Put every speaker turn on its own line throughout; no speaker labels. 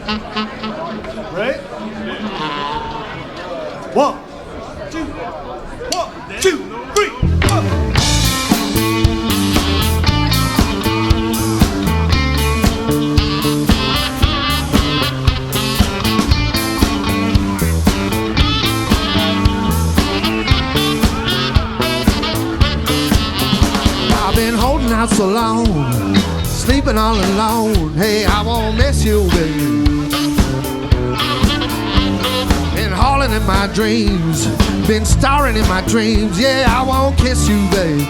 Right? One, two, three, four.
I've been holding out so long, sleeping all alone. Hey, I won't miss you, baby. Been hauling in my dreams, been starring in my dreams. Yeah, I won't kiss you, babe.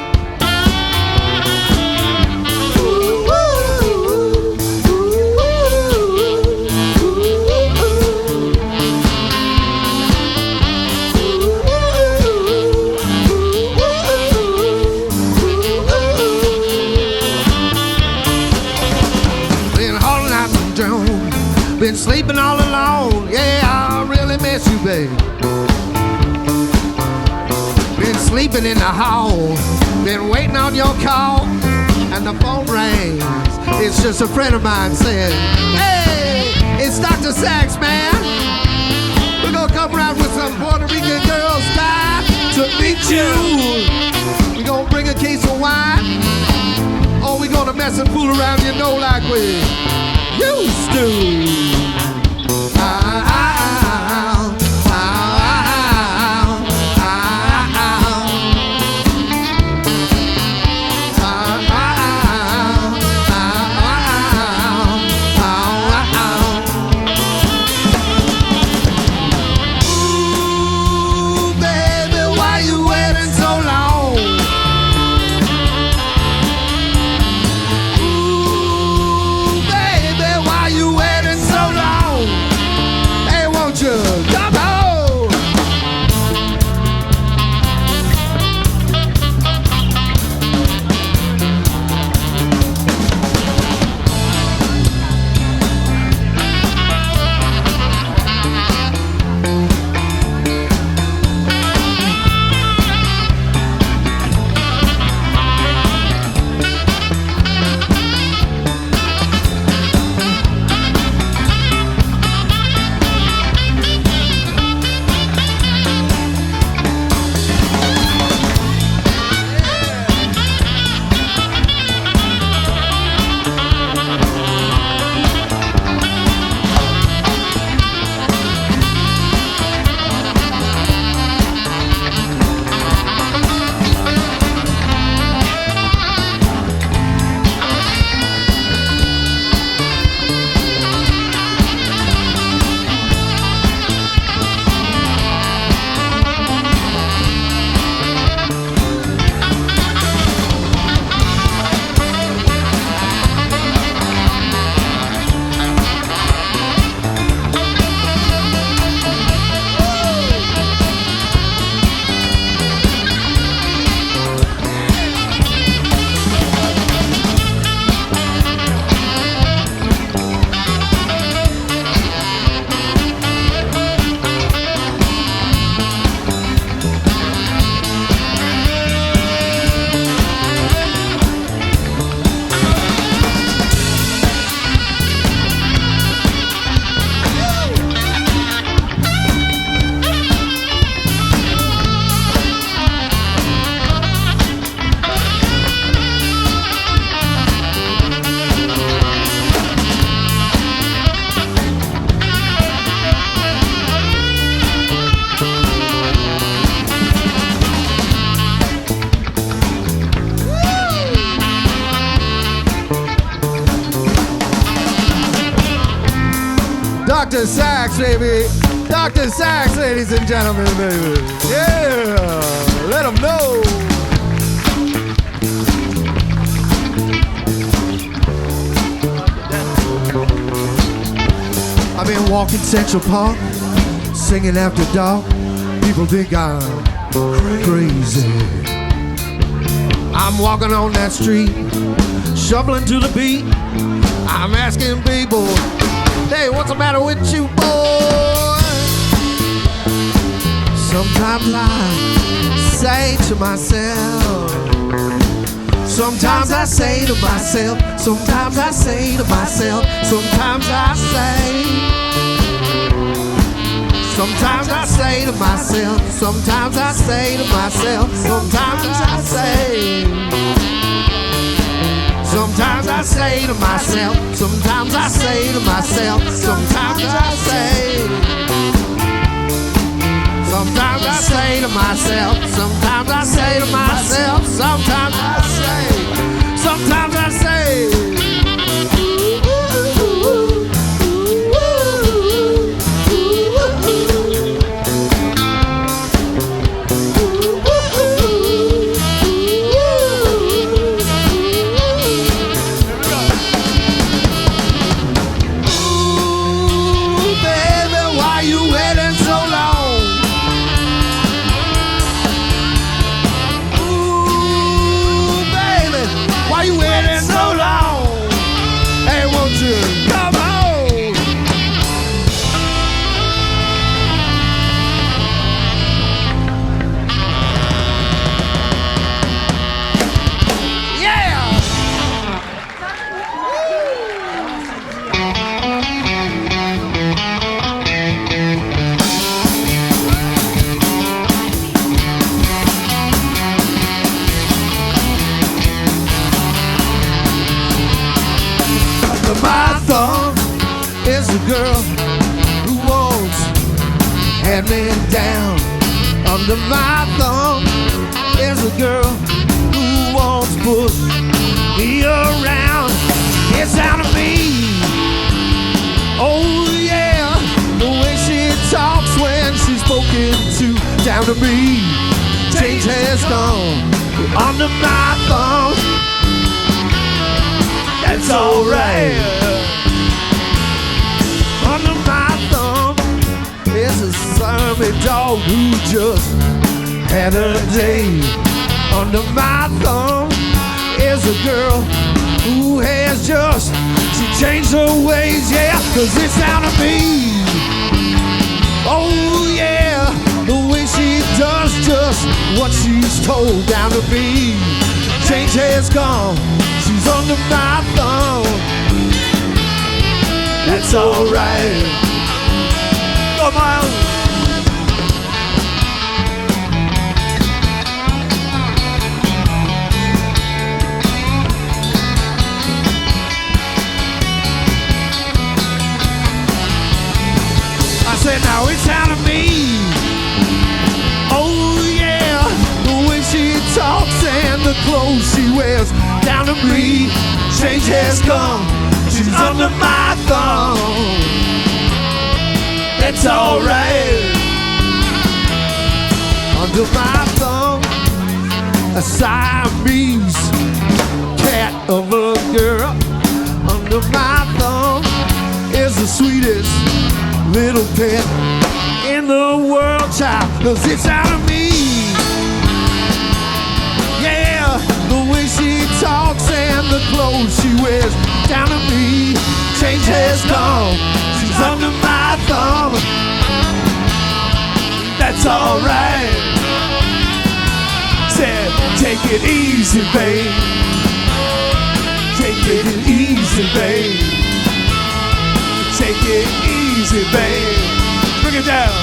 Been sleeping all alone, yeah, I really miss you, babe. Been sleeping in the hall, been waiting on your call, and the phone rings. It's just a friend of mine saying, hey, it's Dr. Sax, man. We're gonna come around with some Puerto Rican girls time to meet you. We're gonna bring a case of wine, or we're gonna mess and fool around, you know, like we used to. Dr. Sax, baby. Dr. Sax, ladies and gentlemen, baby. Yeah, let them know. I've been walking Central Park, singing after dark. People think I'm crazy. I'm walking on that street, shoveling to the beat. I'm asking people, hey, what's the matter with you, boy? Sometimes I say to myself, Sometimes I say to myself, sometimes I say to myself, sometimes I say. Sometimes I say to myself, sometimes I say to myself, sometimes I say. Sometimes I say to myself, sometimes I say to myself, sometimes I say. Sometimes I say to myself, sometimes I say to myself, sometimes I say, sometimes I say. Girl who wants hand me down. Under my thumb is a girl who wants push me around. It's down to me. Oh yeah, the way she talks when she's spoken to. Down to me. Change has gone under my thumb. That's alright. Under my thumb is a slimy dog who just had a day. Under my thumb is a girl who has just, she changed her ways, yeah, cause it's down to me. Oh yeah, the way she does just what she's told. Down to me. Change has gone, she's under my thumb. That's alright. Come on. I said now it's down to me. Oh yeah, the way she talks and the clothes she wears. Down to me. Change has come. She's under my thumb. That's alright. Under my thumb, a Siamese cat of a girl. Under my thumb is the sweetest little pet in the world, child. Cause it's out of me. Yeah, the way she talks and the clothes she wears. Down to me, change has gone. She's under my thumb. That's alright. Said, take it easy, babe. Take it easy, babe. Take it easy, babe. Bring it down.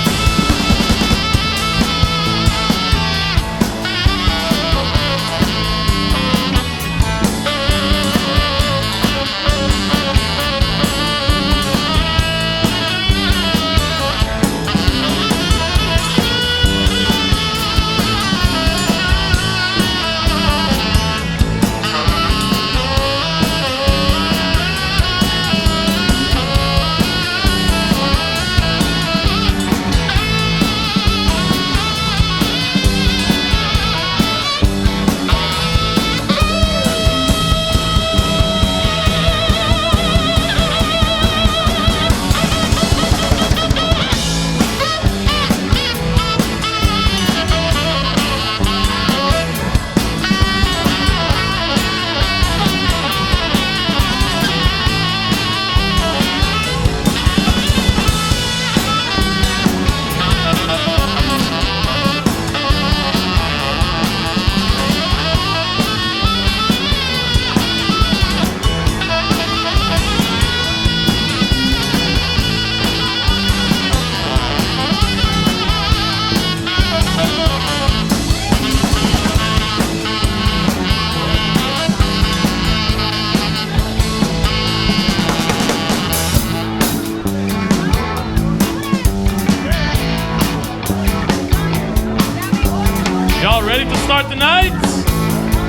tonight?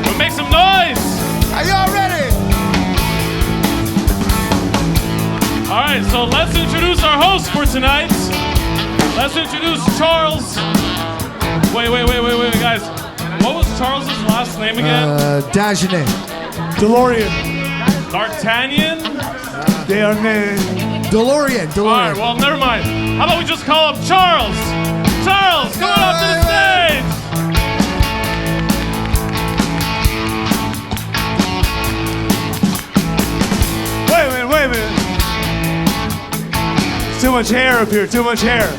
We'll make some noise.
Are y'all ready?
All right, so let's introduce our host for tonight. Let's introduce Charles. Wait, guys. What was Charles' last name again?
Daghlian.
DeLorean.
D'Artagnan?
DeLorean.
All right, well, never mind. How about we just call him Charles? Charles, come on up to the stage.
Wait a minute. Too much hair up here, too much hair.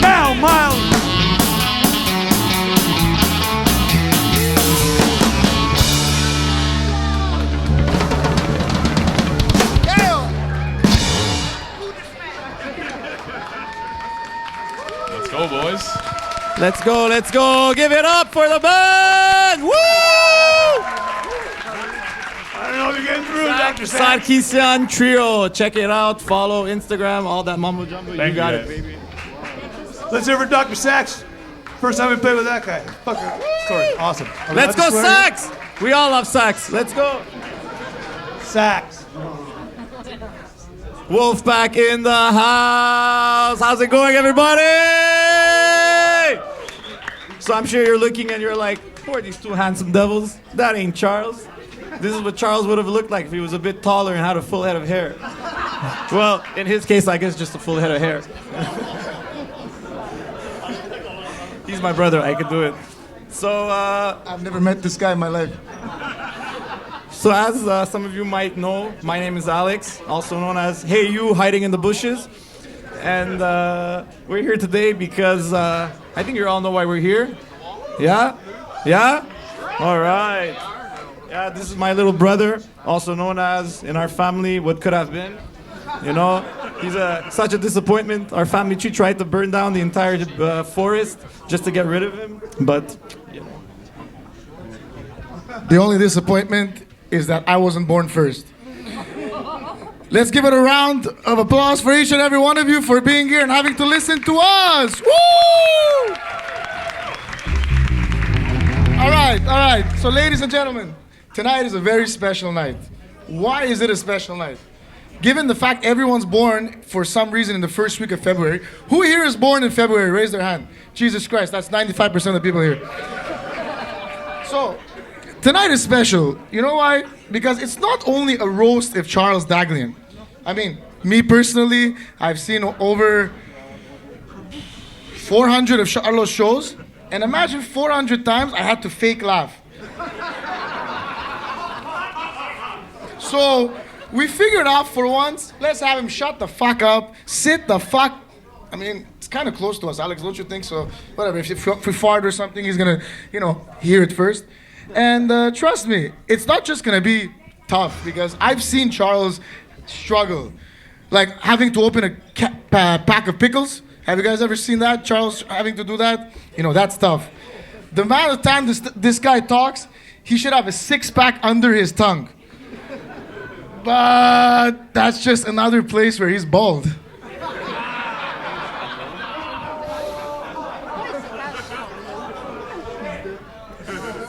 Now, Miles.
Let's go, boys.
Let's go. Give it up for the band. Woo!
I don't know if you're getting through, Dr. Sack.
Sarkisian Trio. Check it out. Follow Instagram, all that mumbo jumbo. You got it, baby.
Let's hear for Dr. Sax. First time we played with that guy. Fucking story. Awesome.
Let's go, Sax. We all love Sax. Let's go.
Sax.
Wolfpack in the house. How's it going, everybody? So I'm sure you're looking and you're like, who are these two handsome devils? That ain't Charles. This is what Charles would have looked like if he was a bit taller and had a full head of hair. Well, in his case, I guess just a full head of hair. He's my brother, I could do it. So,
I've never met this guy in my life.
So as some of you might know, my name is Alex, also known as Hey You, hiding in the bushes. And we're here today because I think you all know why we're here. Yeah? Yeah? All right. Yeah, this is my little brother, also known as, in our family, what could have been. You know, he's such a disappointment. Our family tree tried to burn down the entire forest just to get rid of him, but, you know.
The only disappointment is that I wasn't born first. Let's give it a round of applause for each and every one of you for being here and having to listen to us. Woo! All right. So, ladies and gentlemen, tonight is a very special night. Why is it a special night? Given the fact everyone's born for some reason in the first week of February. Who here is born in February? Raise their hand. Jesus Christ, that's 95% of the people here. So, tonight is special. You know why? Because it's not only a roast of Charles Daghlian. I mean, me personally, I've seen over 400 of Charles' shows. And imagine 400 times I had to fake laugh. So, we figured out for once, let's have him shut the fuck up, sit the fuck. I mean, it's kind of close to us, Alex, don't you think? So, whatever, if we fart or something, he's gonna, hear it first. And trust me, it's not just gonna be tough, because I've seen Charles struggle. Like having to open a pack of pickles. Have you guys ever seen that? Charles having to do that? That's tough. The amount of time this guy talks, he should have a six-pack under his tongue. But that's just another place where he's bald.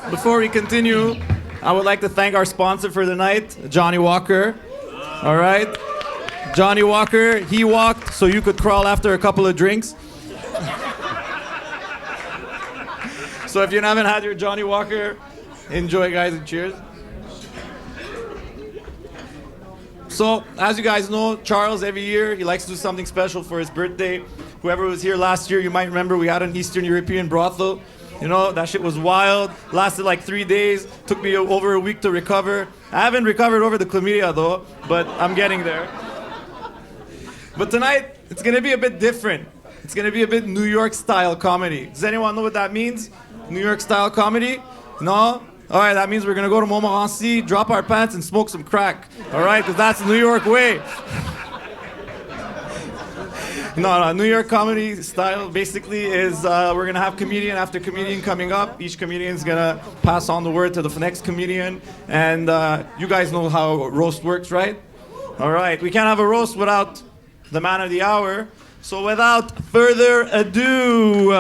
Before we continue, I would like to thank our sponsor for the night, Johnny Walker. All right? Johnny Walker, he walked so you could crawl after a couple of drinks. So if you haven't had your Johnny Walker, enjoy, guys, and cheers. So, as you guys know, Charles, every year, he likes to do something special for his birthday. Whoever was here last year, you might remember we had an Eastern European brothel. That shit was wild. Lasted like 3 days. Took me over a week to recover. I haven't recovered over the chlamydia, though, but I'm getting there. But tonight, it's going to be a bit different. It's going to be a bit New York-style comedy. Does anyone know what that means? New York-style comedy? No? All right, that means we're going to go to Montmorency, drop our pants, and smoke some crack. All right? Because that's the New York way. No, New York comedy style basically is we're going to have comedian after comedian coming up. Each comedian is going to pass on the word to the next comedian. And you guys know how roast works, right? All right. We can't have a roast without the man of the hour. So without further ado,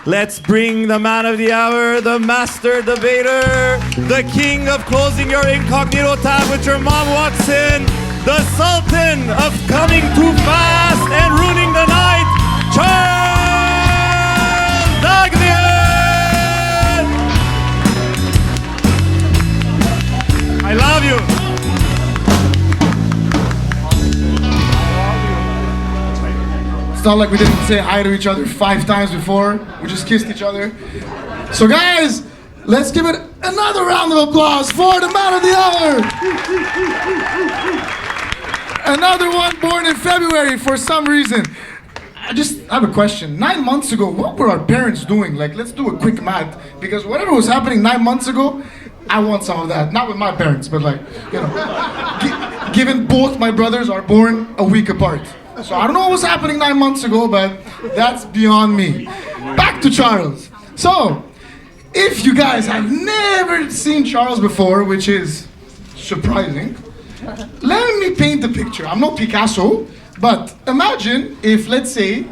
let's bring the man of the hour, the master debater, the king of closing your incognito tab with your mom walks in, the sultan of coming too fast and ruining the night, Charles Daghlian! I love you.
It's not like we didn't say hi to each other 5 times before. We just kissed each other. So guys, let's give it another round of applause for the man of the hour. Another one born in February for some reason. I have a question. 9 months ago, what were our parents doing? Like, let's do a quick math. Because whatever was happening 9 months ago, I want some of that. Not with my parents, but like, you know. Given both my brothers are born a week apart. So I don't know what was happening 9 months ago, but that's beyond me. Back to Charles. So, if you guys have never seen Charles before, which is surprising, let me paint the picture. I'm no Picasso, but imagine if, let's say,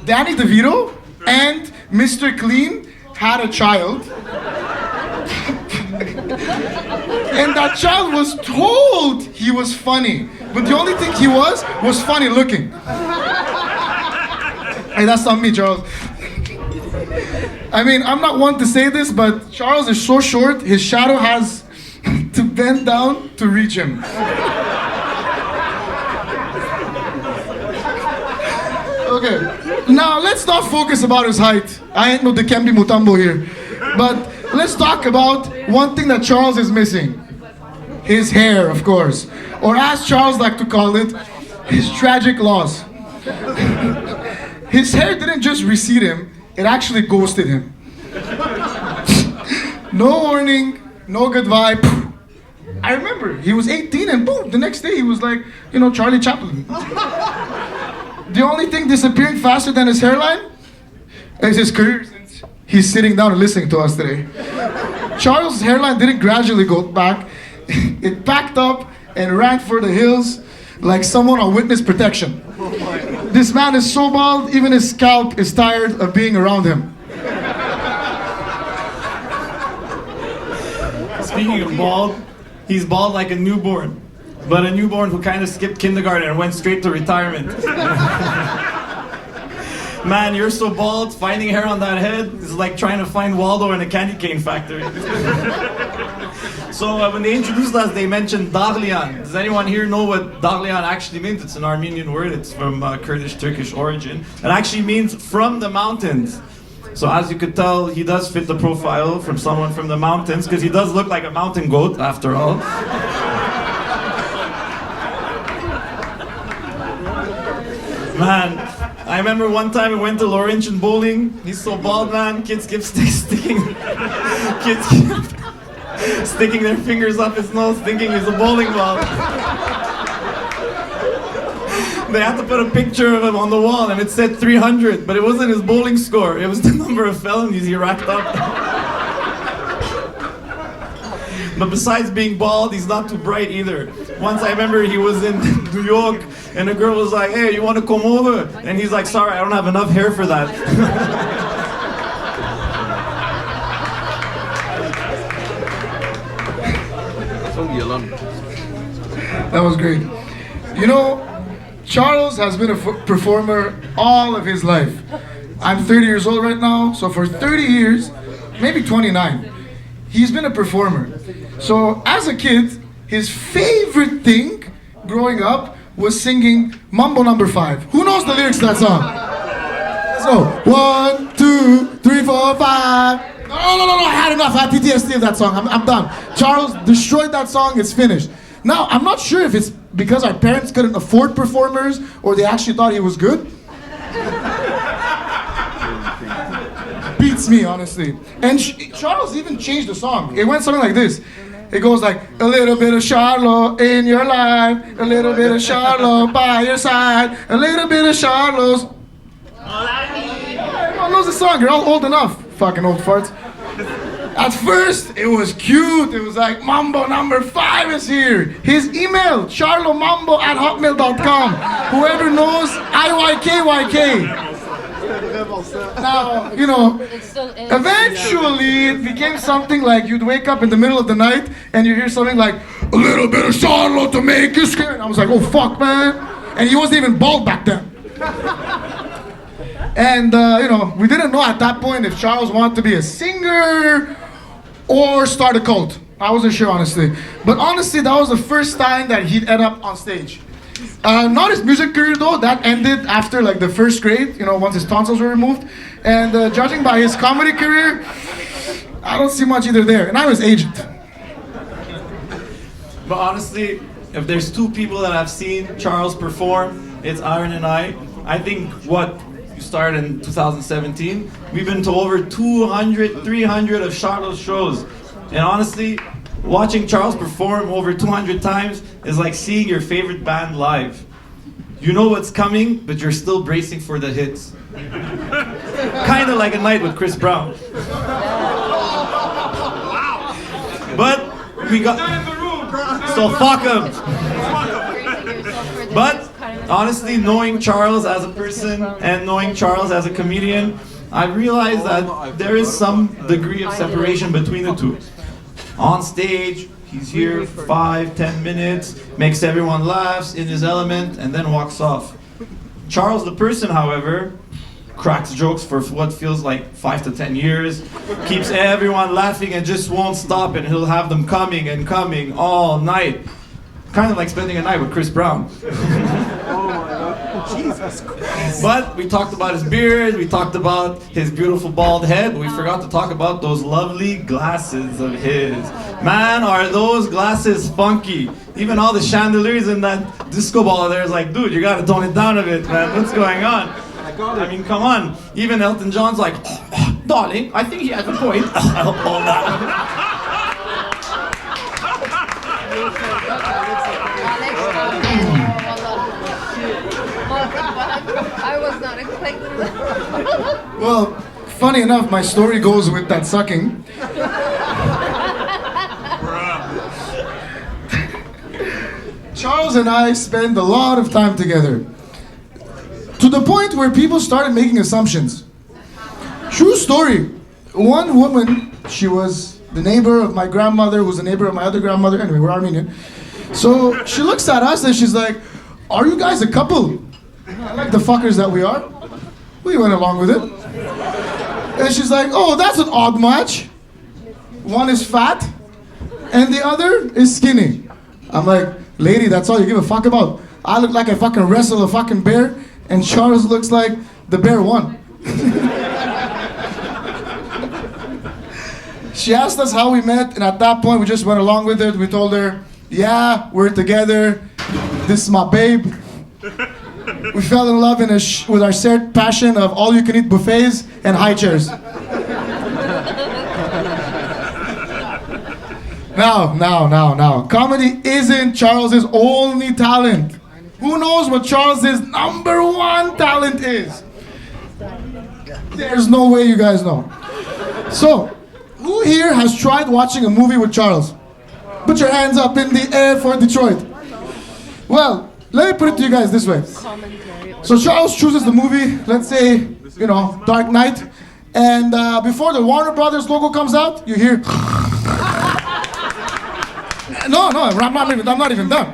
Danny DeVito and Mr. Clean had a child. And that child was told he was funny. But the only thing he was funny looking. Hey, that's not me, Charles. I mean, I'm not one to say this, but Charles is so short, his shadow has to bend down to reach him. Okay, now let's not focus about his height. I ain't no Dikembe Mutombo here. But let's talk about one thing that Charles is missing. His hair, of course. Or as Charles liked to call it, his tragic loss. His hair didn't just recede him, it actually ghosted him. No warning, no goodbye. I remember, he was 18 and boom, the next day he was like, you know, Charlie Chaplin. The only thing disappearing faster than his hairline is his career, since he's sitting down and listening to us today. Charles' hairline didn't gradually go back. It packed up and ran for the hills like someone on witness protection. This man is so bald, even his scalp is tired of being around him.
Speaking of bald, he's bald like a newborn, but a newborn who kind of skipped kindergarten and went straight to retirement. Man, you're so bald, finding hair on that head is like trying to find Waldo in a candy cane factory. So when they introduced us, they mentioned Daghlian. Does anyone here know what Daghlian actually means? It's an Armenian word. It's from Kurdish-Turkish origin. It actually means from the mountains. So as you could tell, he does fit the profile from someone from the mountains, because he does look like a mountain goat, after all. Man, I remember one time we went to Laurentian bowling. He's so bald, man. Kids kept sticking their fingers up his nose, thinking he's a bowling ball. They had to put a picture of him on the wall, and it said 300, but it wasn't his bowling score. It was the number of felonies he racked up. But besides being bald, he's not too bright either. Once I remember he was in New York, and a girl was like, "Hey, you want to come over?" And he's like, "Sorry, I don't have enough hair for that."
That was great. You know, Charles has been a performer all of his life. I'm 30 years old right now, so for 30 years, maybe 29, he's been a performer. So as a kid, his favorite thing growing up was singing Mambo Number 5. Who knows the lyrics to that song? So, 1, 2, 3, 4, 5. No, I had enough. I had PTSD of that song. I'm done. Charles destroyed that song. It's finished. Now, I'm not sure if it's because our parents couldn't afford performers or they actually thought he was good. Beats me, honestly. And Charles even changed the song. It went something like this. It goes like, a little bit of Charlotte in your life, a little bit of Charlotte by your side, a little bit of Charlotte's. Everyone knows the song. You're all old enough. Fucking old farts. At first, it was cute. It was like, Mambo number 5 is here. His email, charlomambo@hotmail.com. Whoever knows, IYKYK. Now, you know, eventually it became something like you'd wake up in the middle of the night and you hear something like, a little bit of Charlo to make you scared. I was like, oh fuck, man. And he wasn't even bald back then. And, you know, we didn't know at that point if Charles wanted to be a singer or start a cult. I wasn't sure, honestly. But honestly, that was the first time that he'd end up on stage. Not his music career, though. That ended after, like, the first grade, you know, once his tonsils were removed. And judging by his comedy career, I don't see much either there. And I was agent.
But honestly, if there's 2 people that I've seen Charles perform, it's Aren and I. I think you started in 2017. We've been to over 200, 300 of Charlot's shows. And honestly, watching Charles perform over 200 times is like seeing your favorite band live. You know what's coming, but you're still bracing for the hits. Kind of like a night with Chris Brown. But we got... So fuck him. But honestly, knowing Charles as a person and knowing Charles as a comedian, I realized that there is some degree of separation between the two. On stage, he's here for 5-10 minutes, makes everyone laugh in his element, and then walks off. Charles the person, however, cracks jokes for what feels like 5 to 10 years, keeps everyone laughing and just won't stop, and he'll have them coming and coming all night. Kind of like spending a night with Chris Brown.
Jesus Christ.
But we talked about his beard, we talked about his beautiful bald head, but we forgot to talk about those lovely glasses of his. Man, are those glasses funky. Even all the chandeliers in that disco ball there is like, dude, you gotta tone it down a bit, man. What's going on? I mean, come on. Even Elton John's like, darling, I think he has a point.
I was not expecting that.
Well, funny enough, my story goes with that sucking. Charles and I spend a lot of time together. To the point where people started making assumptions. True story. One woman, she was the neighbor of my grandmother, who was the neighbor of my other grandmother. Anyway, we're Armenian. So she looks at us and she's like, are you guys a couple? Like the fuckers that we are. We went along with it. And she's like, oh, that's an odd match. One is fat and the other is skinny. I'm like, lady, that's all you give a fuck about. I look like I fucking wrestle a fucking bear and Charles looks like the bear won. She asked us how we met, and at that point we just went along with it. We told her, yeah, we're together. This is my babe. We fell in love with our shared passion of all-you-can-eat buffets and high chairs. Now. Comedy isn't Charles's only talent. Who knows what Charles's #1 talent is? There's no way you guys know. So, who here has tried watching a movie with Charles? Put your hands up in the air for Detroit. Well, let me put it to you guys this way. So Charles chooses the movie, let's say, you know, Dark Knight, and before the Warner Brothers logo comes out, you hear... No, I'm not even done.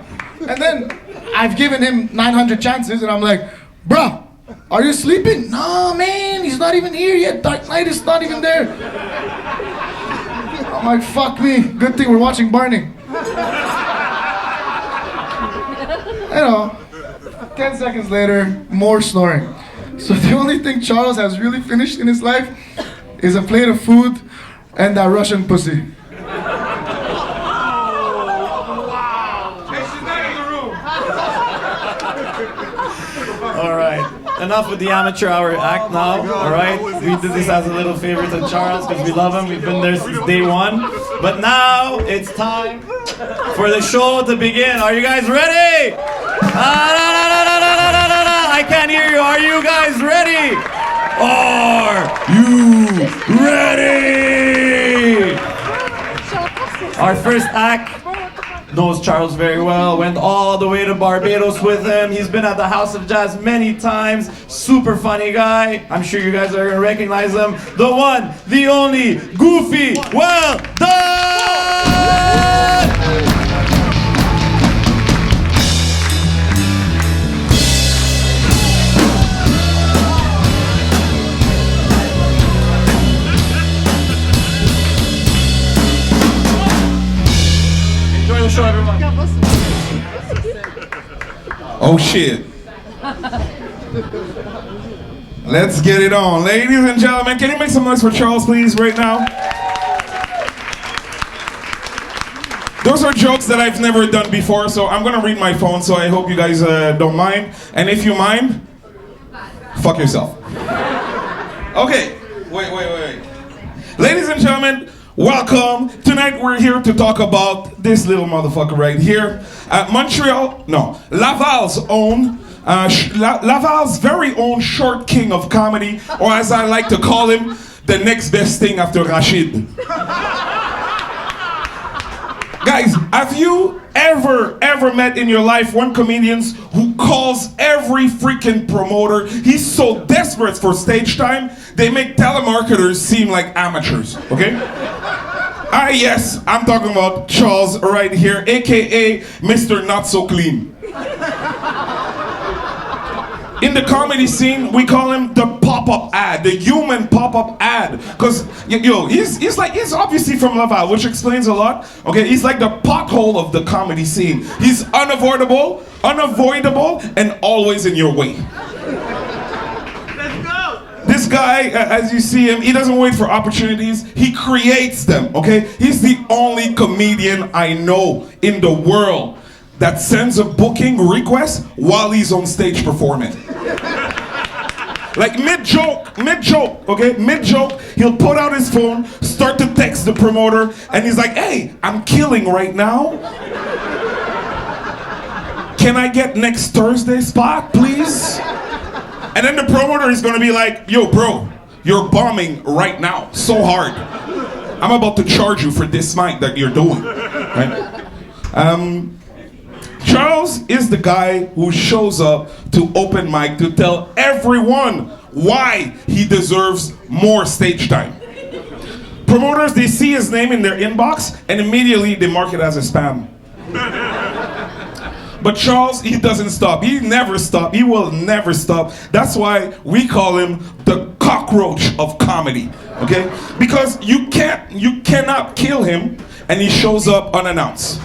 And then I've given him 900 chances, and I'm like, bruh, are you sleeping? No, man, he's not even here yet. Dark Knight is not even there. I'm like, fuck me. Good thing we're watching Burning. You know, 10 seconds later, more snoring. So the only thing Charles has really finished in his life is a plate of food and that Russian pussy.
All right, enough with the amateur hour act now, all right? We did this as a little favor to Charles because we love him. We've been there since day one. But now it's time for the show to begin. Are you guys ready? I can't hear you. Are you guys ready? Are you ready? Our first act knows Charles very well, went all the way to Barbados with him. He's been at the House of Jazz many times. Super funny guy. I'm sure you guys are gonna recognize him. The one, the only, Goofy, Welldone! Enjoy the show, everyone.
Oh shit. Let's get it on. Ladies and gentlemen, can you make some noise for Charles, please, right now? Those are jokes that I've never done before, so I'm gonna read my phone, so I hope you guys don't mind. And if you mind, fuck yourself. Okay, wait. Ladies and gentlemen, welcome. Tonight we're here to talk about this little motherfucker right here. Laval's own, Laval's very own short king of comedy, or as I like to call him, the next best thing after Rashid. Guys, have you ever met in your life one comedian who calls every freaking promoter? He's so desperate for stage time, they make telemarketers seem like amateurs, okay? Yes, I'm talking about Charles right here, aka Mr. Not So Clean. In the comedy scene, we call him the pop-up ad, the human pop-up ad. Cause he's obviously from Laval, which explains a lot. Okay, he's like the pothole of the comedy scene. He's unavoidable, and always in your way. This guy, as you see him, he doesn't wait for opportunities, he creates them, okay? He's the only comedian I know in the world that sends a booking request while he's on stage performing. Like mid-joke, okay? Mid-joke, he'll put out his phone, start to text the promoter, and he's like, hey, I'm killing right now. Can I get next Thursday spot, please? And then the promoter is gonna be like, yo, bro, you're bombing right now, so hard. I'm about to charge you for this mic that you're doing, right? Charles is the guy who shows up to open mic to tell everyone why he deserves more stage time. Promoters, they see his name in their inbox and immediately they mark it as a spam. But Charles, he doesn't stop. He never stops. He will never stop. That's why we call him the cockroach of comedy, okay? Because you cannot kill him and he shows up unannounced.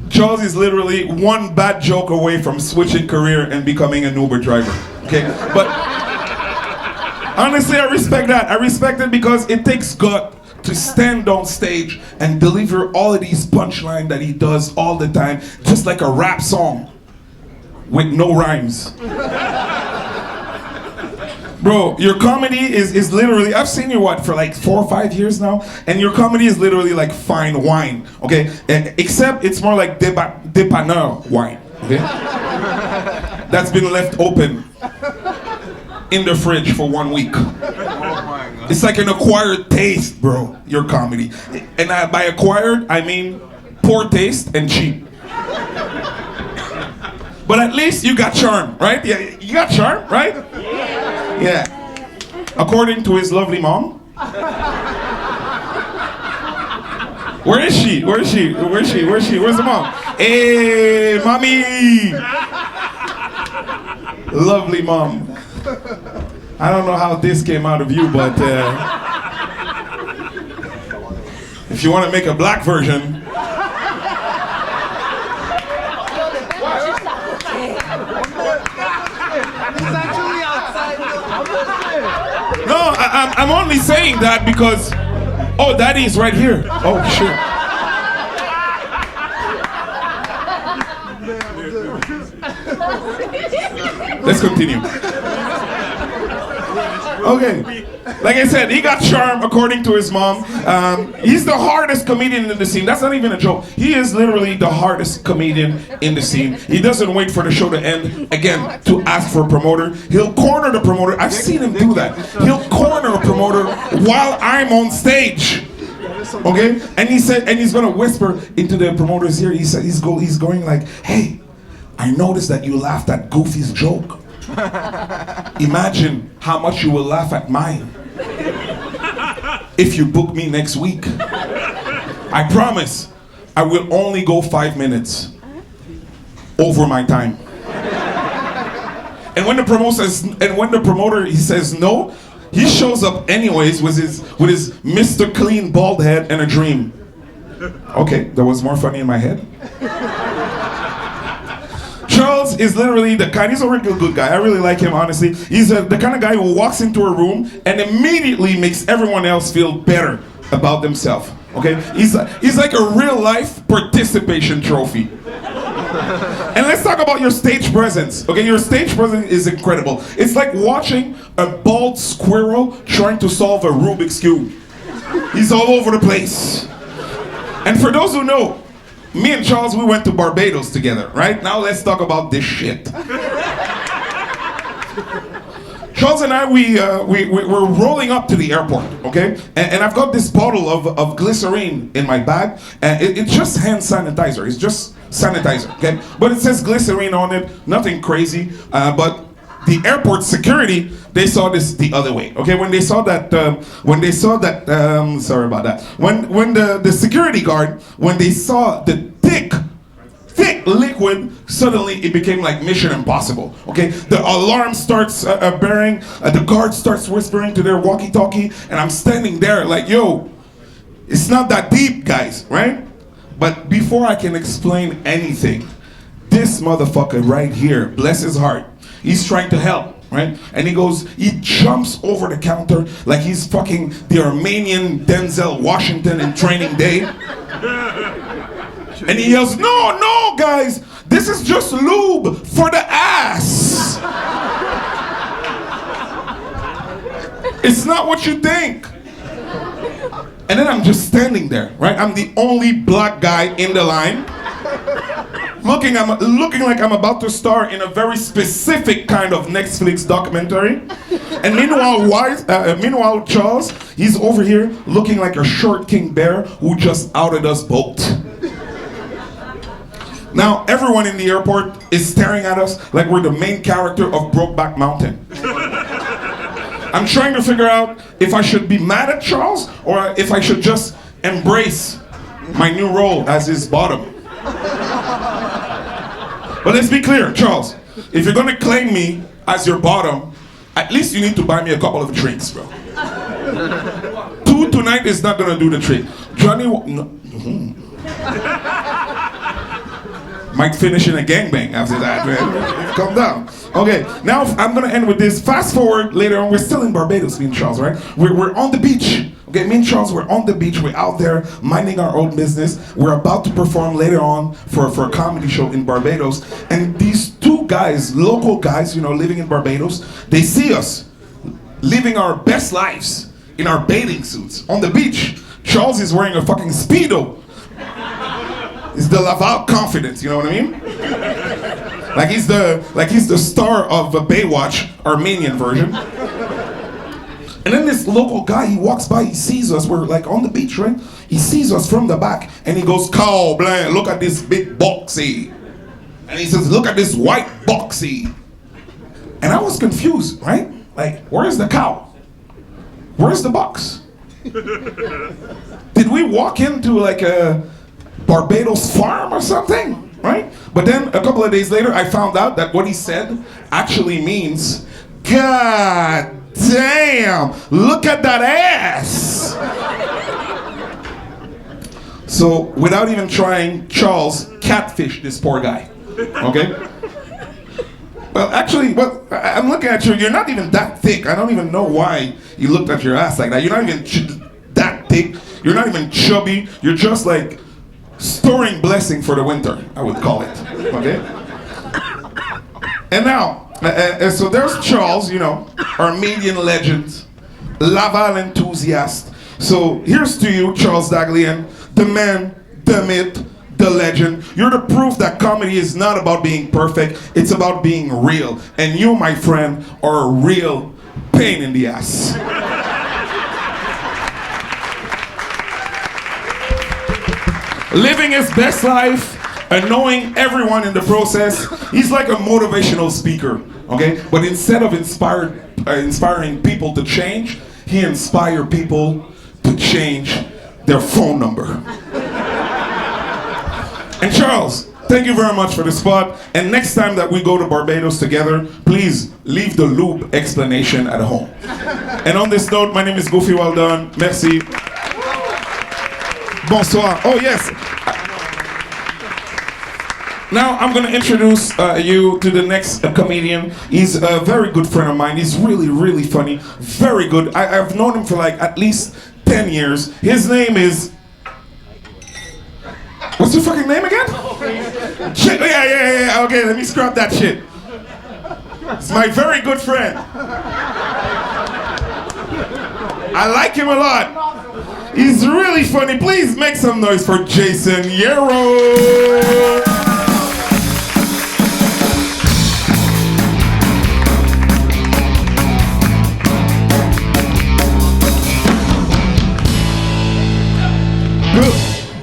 Charles is literally one bad joke away from switching career and becoming an Uber driver, okay? But honestly, I respect that. I respect it because it takes gut to stand on stage and deliver all of these punchlines that he does all the time, just like a rap song with no rhymes. Bro, your comedy is literally, I've seen you for like 4 or 5 years now, and your comedy is literally like fine wine, okay? Except it's more like dépanneur wine, okay? That's been left open in the fridge for 1 week. It's like an acquired taste, bro, your comedy. And by acquired, I mean poor taste and cheap. But at least you got charm, right? Yeah, you got charm, right? Yeah. According to his lovely mom. Where is she? Where's the mom? Hey, mommy! Lovely mom. I don't know how this came out of you, but if you want to make a black version. No, I'm only saying that because, oh, Daddy's right here. Oh, shit. Let's continue. Okay, like I said, he got charm according to his mom. He's the hardest comedian in the scene. That's not even a joke. He is literally the hardest comedian in the scene. He doesn't wait for the show to end, again, to ask for a promoter. He'll corner the promoter. I've seen him do that. He'll corner a promoter while I'm on stage. Okay? And he said, and he's gonna whisper into the promoter's ear. He said, he's going like, hey, I noticed that you laughed at Goofy's joke. Imagine how much you will laugh at mine if you book me next week. I promise I will only go 5 minutes over my time. And when the promoter he says no, he shows up anyways with his Mr. Clean bald head and a dream. Okay, there was more funny in my head. Charles is literally the kind, he's a really good guy. I really like him, honestly. He's the kind of guy who walks into a room and immediately makes everyone else feel better about themselves. Okay? He's like a real life participation trophy. And let's talk about your stage presence. Okay, your stage presence is incredible. It's like watching a bald squirrel trying to solve a Rubik's Cube. He's all over the place. And for those who know, me and Charles, we went to Barbados together, right? Now let's talk about this shit. Charles and I, we're rolling up to the airport, okay? And I've got this bottle of glycerine in my bag. And it's just hand sanitizer. It's just sanitizer, okay? But it says glycerine on it, nothing crazy. But the airport security, they saw this the other way, okay? When they saw that, sorry about that. When the security guard, when they saw the thick liquid, suddenly it became like Mission Impossible, okay? The alarm starts bearing, the guard starts whispering to their walkie-talkie, and I'm standing there like, yo, it's not that deep, guys, right? But before I can explain anything, this motherfucker right here, bless his heart, he's trying to help, right? And he jumps over the counter like he's fucking the Armenian Denzel Washington in Training Day. And he yells, no, guys, this is just lube for the ass. It's not what you think. And then I'm just standing there, right? I'm the only black guy in the line, looking like I'm about to star in a very specific kind of Netflix documentary. And meanwhile, Charles, he's over here looking like a short king bear who just outed us both. Now, everyone in the airport is staring at us like we're the main character of Brokeback Mountain. I'm trying to figure out if I should be mad at Charles or if I should just embrace my new role as his bottom. But let's be clear, Charles, if you're gonna claim me as your bottom, at least you need to buy me a couple of drinks, bro. 2 tonight is not gonna do the trick. Johnny, might finish in a gangbang after that, man. Calm down. Okay, now I'm gonna end with this. Fast forward later on, we're still in Barbados, me and Charles, right? We're on the beach. Okay, me and Charles, we're on the beach. We're out there minding our own business. We're about to perform later on for a comedy show in Barbados. And these two guys, local guys, living in Barbados, they see us living our best lives in our bathing suits on the beach. Charles is wearing a fucking Speedo. It's the Laval confidence, you know what I mean? Like he's the star of a Baywatch, Armenian version. And then this local guy, he walks by, he sees us, we're like on the beach, right? He sees us from the back and he goes, "Cow, bland, look at this big boxy." And he says, "Look at this white boxy." And I was confused, right? Like, where's the cow? Where's the box? Did we walk into like a Barbados farm or something, right? But then a couple of days later, I found out that what he said actually means, "God damn, look at that ass." So without even trying, Charles catfished this poor guy, okay? Well, actually, I'm looking at you, you're not even that thick. I don't even know why you looked at your ass like that. You're not even that thick. You're not even chubby. You're just like storing blessing for the winter, I would call it, okay? And now, so there's Charles, Armenian legend, Laval enthusiast. So here's to you, Charles Daghlian, the man, the myth, the legend. You're the proof that comedy is not about being perfect, it's about being real. And you, my friend, are a real pain in the ass. living his best life, annoying everyone in the process. He's like a motivational speaker, okay? But instead of inspiring people to change, he inspired people to change their phone number. And Charles, thank you very much for the spot. And next time that we go to Barbados together, please leave the lube explanation at home. And on this note, my name is Goofy Welldone. Merci. Bonsoir. Oh, yes. Now I'm going to introduce you to the next comedian. He's a very good friend of mine. He's really, really funny. Very good. I've known him for like at least 10 years. His name is... What's your fucking name again? Shit. Yeah. Okay, let me scrap that shit. It's my very good friend. I like him a lot. He's really funny. Please make some noise for Jason Yearow.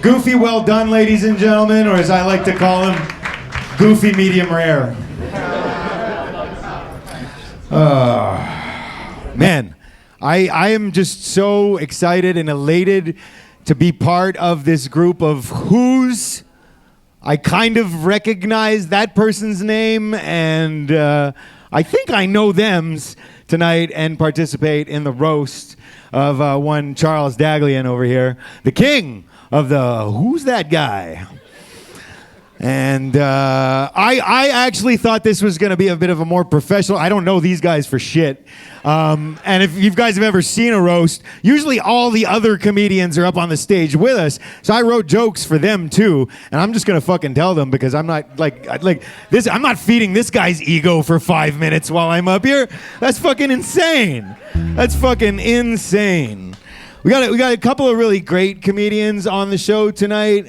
Goofy well done, ladies and gentlemen, or as I like to call him, Goofy medium rare. Man, I am just so excited and elated to be part of this group of who's. I kind of recognize that person's name, and I think I know them's tonight and participate in the roast of one Charles Daghlian over here, the king of the Who's That Guy? And I actually thought this was going to be a bit of a more professional. I don't know these guys for shit. And if you guys have ever seen a roast, usually all the other comedians are up on the stage with us. So I wrote jokes for them too, and I'm just going to fucking tell them because I'm not like this. I'm not feeding this guy's ego for 5 minutes while I'm up here. That's fucking insane. That's fucking insane. We got a couple of really great comedians on the show tonight.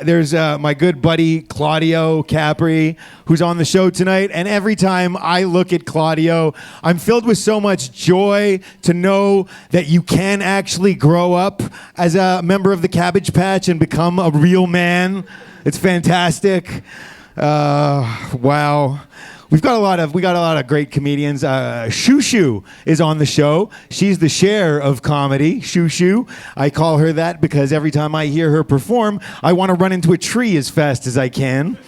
There's my good buddy Claudio Capri, who's on the show tonight. And every time I look at Claudio, I'm filled with so much joy to know that you can actually grow up as a member of the Cabbage Patch and become a real man. It's fantastic. Wow. We got a lot of great comedians. Shosho is on the show. She's the Cher of comedy. Shosho. I call her that because every time I hear her perform, I want to run into a tree as fast as I can.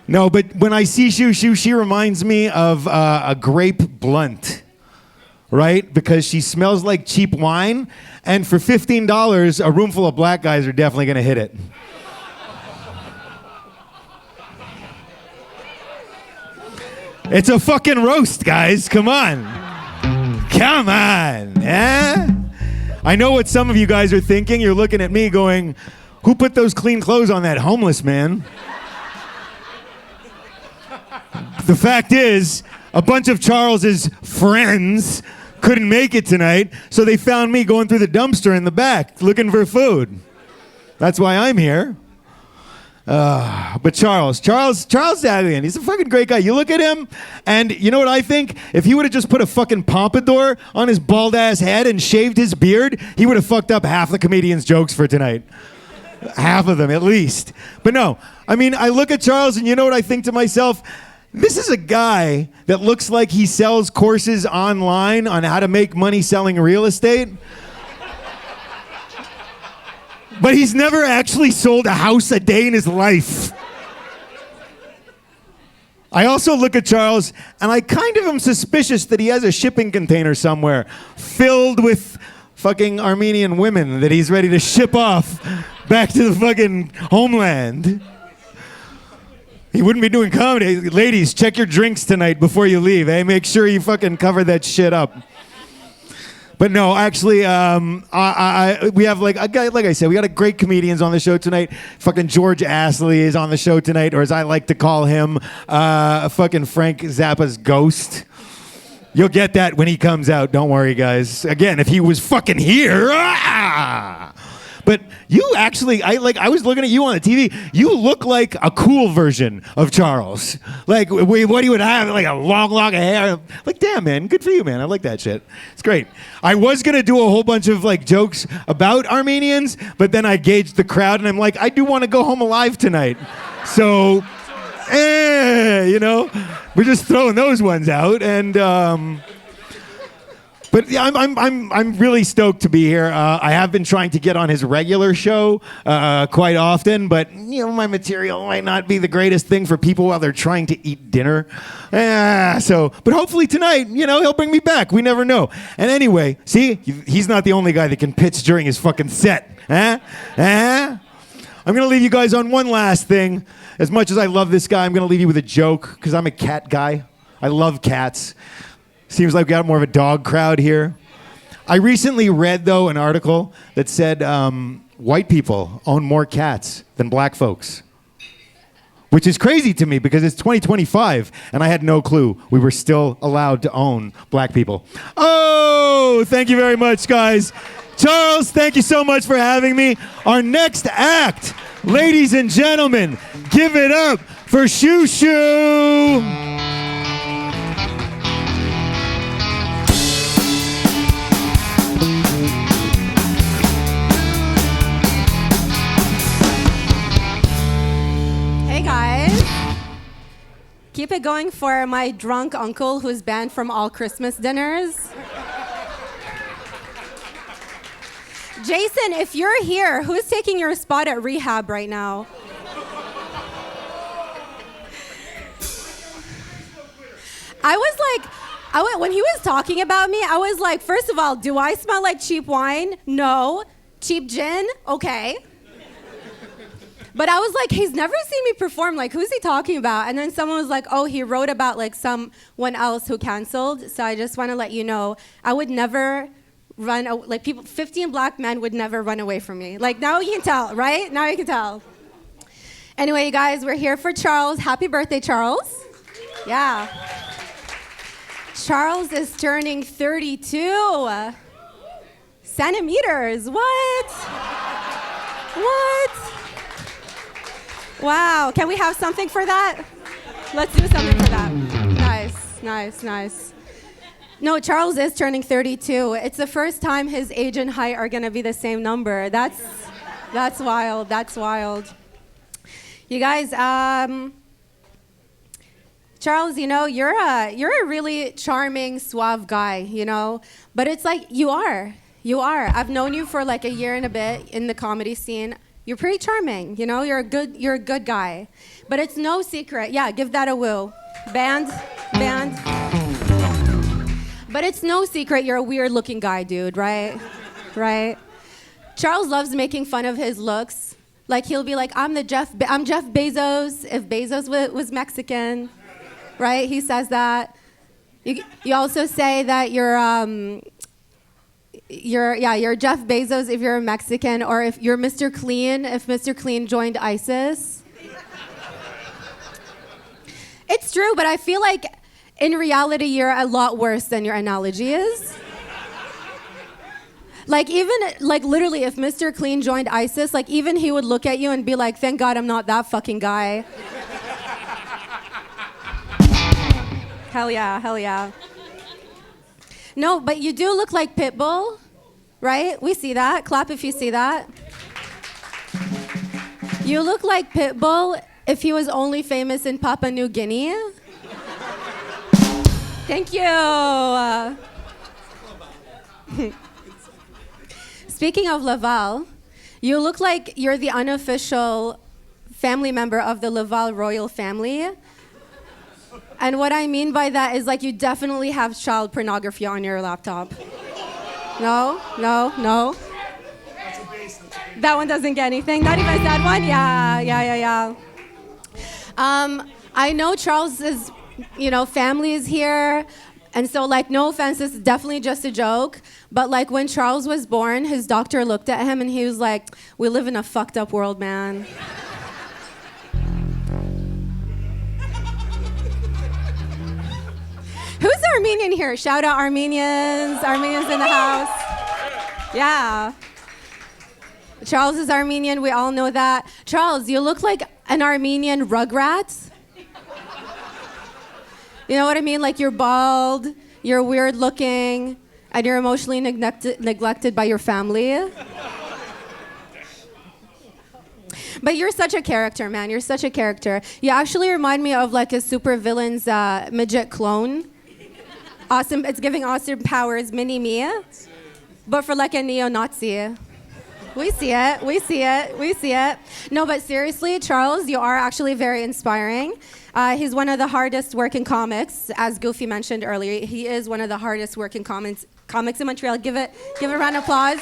No, but when I see Shosho, she reminds me of a grape blunt, right? Because she smells like cheap wine, and for $15, a room full of black guys are definitely going to hit it. It's a fucking roast, guys. Come on. Come on. Eh? I know what some of you guys are thinking. You're looking at me going, who put those clean clothes on that homeless man? The fact is, a bunch of Charles's friends couldn't make it tonight, so they found me going through the dumpster in the back looking for food. That's why I'm here. But Charles Daghlian, he's a fucking great guy. You look at him, and you know what I think? If he would have just put a fucking pompadour on his bald-ass head and shaved his beard, he would have fucked up half the comedians' jokes for tonight. Half of them, at least. But no, I mean, I look at Charles, and you know what I think to myself? This is a guy that looks like he sells courses online on how to make money selling real estate. But he's never actually sold a house a day in his life. I also look at Charles, and I kind of am suspicious that he has a shipping container somewhere filled with fucking Armenian women that he's ready to ship off back to the fucking homeland. He wouldn't be doing comedy. Ladies, check your drinks tonight before you leave, eh? Make sure you fucking cover that shit up. But no, actually, we have like a guy, like I said, we got great comedians on the show tonight. Fucking George Assily is on the show tonight, or as I like to call him, fucking Frank Zappa's ghost. You'll get that when he comes out. Don't worry, guys. Again, if he was fucking here. But you actually, I was looking at you on the TV. You look like a cool version of Charles. Like, what he would have, like a long lock of hair. Like, damn, man, good for you, man. I like that shit. It's great. I was gonna do a whole bunch of like jokes about Armenians, but then I gauged the crowd, and I'm like, I do want to go home alive tonight. So, you know, we're just throwing those ones out, and. But yeah, I'm really stoked to be here. I have been trying to get on his regular show quite often, but you know my material might not be the greatest thing for people while they're trying to eat dinner. But hopefully tonight, you know, he'll bring me back. We never know. And anyway, see, he's not the only guy that can pitch during his fucking set. I'm gonna leave you guys on one last thing. As much as I love this guy, I'm gonna leave you with a joke because I'm a cat guy. I love cats. Seems like we got more of a dog crowd here. I recently read, though, an article that said white people own more cats than black folks. Which is crazy to me because it's 2025 and I had no clue we were still allowed to own black people. Oh, thank you very much, guys. Charles, thank you so much for having me. Our next act, ladies and gentlemen, give it up for Shosho.
Keep it going for my drunk uncle who's banned from all Christmas dinners. Jason, if you're here, who's taking your spot at rehab right now? When he was talking about me, I was like, first of all, do I smell like cheap wine? No. Cheap gin? Okay. But I was like, he's never seen me perform. Like, who's he talking about? And then someone was like, oh, he wrote about like someone else who canceled. So I just want to let you know, I would never run, like 15 black men would never run away from me. Like, now you can tell, right? Now you can tell. Anyway, you guys, we're here for Charles. Happy birthday, Charles. Yeah. Charles is turning 32 centimeters. What? What? Wow, can we have something for that? Let's do something for that. Nice. No, Charles is turning 32. It's the first time his age and height are gonna be the same number. That's wild. You guys, Charles, you know, you're a really charming, suave guy, you know? But it's like, you are. I've known you for like a year and a bit in the comedy scene. You're pretty charming, you know, you're a good guy. But it's no secret. Yeah, give that a woo. Band. But it's no secret you're a weird looking guy, dude, right? Right? Charles loves making fun of his looks. Like he'll be like, I'm Jeff Bezos if Bezos was Mexican, right? He says that. You also say that you're Jeff Bezos if you're a Mexican, or if you're Mr. Clean, if Mr. Clean joined ISIS. It's true, but I feel like in reality you're a lot worse than your analogy is. Like literally if Mr. Clean joined ISIS, like even he would look at you and be like, thank God I'm not that fucking guy. Hell yeah. No, but you do look like Pitbull, right? We see that. Clap if you see that. You look like Pitbull if he was only famous in Papua New Guinea. Thank you. Speaking of Laval, you look like you're the unofficial family member of the Laval royal family. And what I mean by that is like you definitely have child pornography on your laptop. No. That one doesn't get anything. Not even that one? Yeah. I know Charles's, family is here. And so, like, no offense, this is definitely just a joke. But, like, when Charles was born, his doctor looked at him and he was like, we live in a fucked up world, man. Who's Armenian here? Shout out Armenians in the house. Yeah. Charles is Armenian. We all know that. Charles, you look like an Armenian Rugrat. You know what I mean? Like you're bald, you're weird looking, and you're emotionally neglected by your family. But you're such a character, man. You're such a character. You actually remind me of like a supervillain's midget clone. Awesome. It's giving Austin Powers mini-me, but for like a neo-Nazi. We see it. We see it. We see it. No, but seriously, Charles, you are actually very inspiring. He's one of the hardest working comics, as Goofy mentioned earlier. He is one of the hardest working comics in Montreal. Give it a round of applause,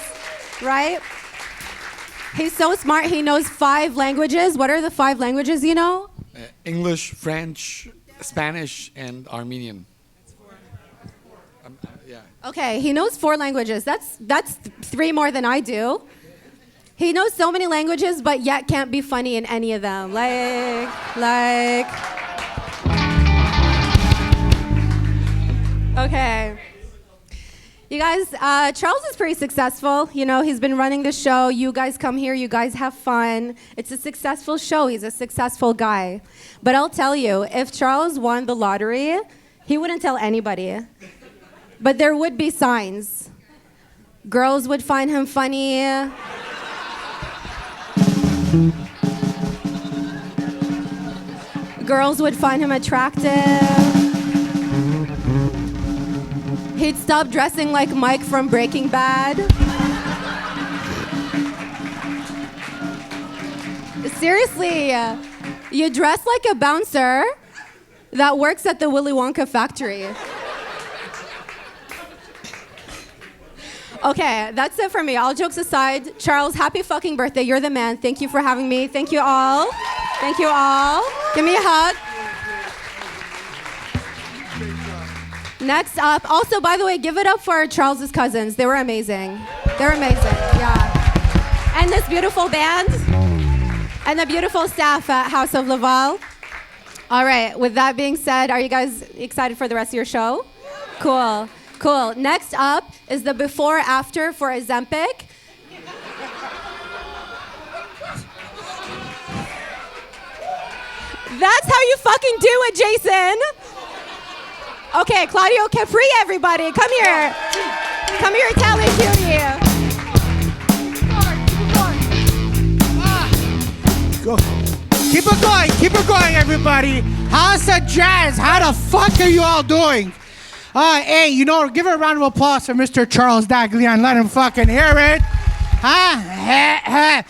right? He's so smart. He knows 5 languages. What are the 5 languages you know?
English, French, Spanish, and Armenian. Yeah.
Okay, he knows 4 languages. That's 3 more than I do. He knows so many languages, but yet can't be funny in any of them. Like. Okay. You guys, Charles is pretty successful. You know, he's been running the show. You guys come here, you guys have fun. It's a successful show. He's a successful guy. But I'll tell you, if Charles won the lottery, he wouldn't tell anybody. But there would be signs. Girls would find him funny. Girls would find him attractive. He'd stop dressing like Mike from Breaking Bad. Seriously, you dress like a bouncer that works at the Willy Wonka factory. Okay, that's it for me. All jokes aside, Charles, happy fucking birthday. You're the man. Thank you for having me. Thank you all. Thank you all. Give me a hug. Next up, also, by the way, give it up for Charles's cousins. They were amazing. They're amazing, yeah. And this beautiful band. And the beautiful staff at House of Laval. All right, with that being said, are you guys excited for the rest of your show? Cool. Cool. Next up is the before after for Ozempic. That's how you fucking do it, Jason. Okay, Claudio, Capri, everybody. Come here. Come here, Italian cutie.
Go. Keep it going, everybody. How's the jazz? How the fuck are you all doing? Hey, you know, give a round of applause for Mr. Charles Daghlian. Let him fucking hear it. Huh?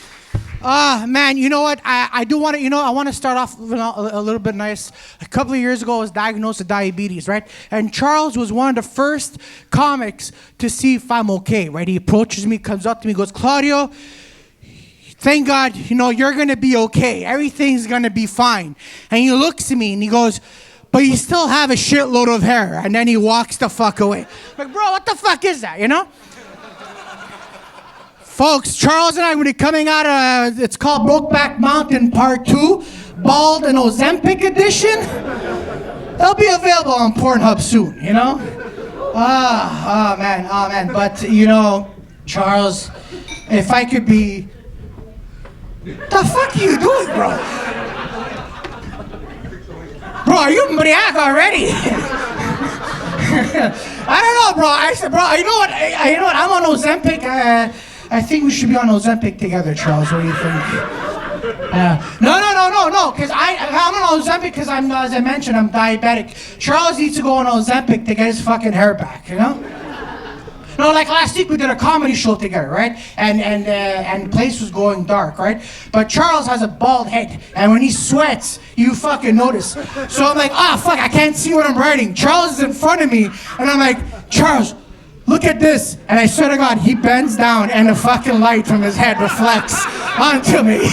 Man, you know what? I do want to, I want to start off with a little bit nice. A couple of years ago, I was diagnosed with diabetes, right? And Charles was one of the first comics to see if I'm okay, right? He approaches me, comes up to me, goes, Claudio, thank God, you're going to be okay. Everything's going to be fine. And he looks at me and he goes, but you still have a shitload of hair. And then he walks the fuck away. Like, bro, what the fuck is that, Folks, Charles and I will be coming out of, it's called Brokeback Mountain Part 2, Bald and Ozempic Edition. It'll be available on Pornhub soon, Oh, man. But, Charles, if I could be... The fuck are you doing, bro? Bro, are you maniac already? I don't know, bro. I said, bro, you know what? I'm on Ozempic. I think we should be on Ozempic together, Charles. What do you think? No. Because I'm on Ozempic because I'm, as I mentioned, I'm diabetic. Charles needs to go on Ozempic to get his fucking hair back, No, like last week we did a comedy show together, right? And the place was going dark, right? But Charles has a bald head, and when he sweats, you fucking notice. So I'm like, fuck, I can't see what I'm writing. Charles is in front of me, and I'm like, Charles, look at this. And I swear to God, he bends down, and the fucking light from his head reflects onto me.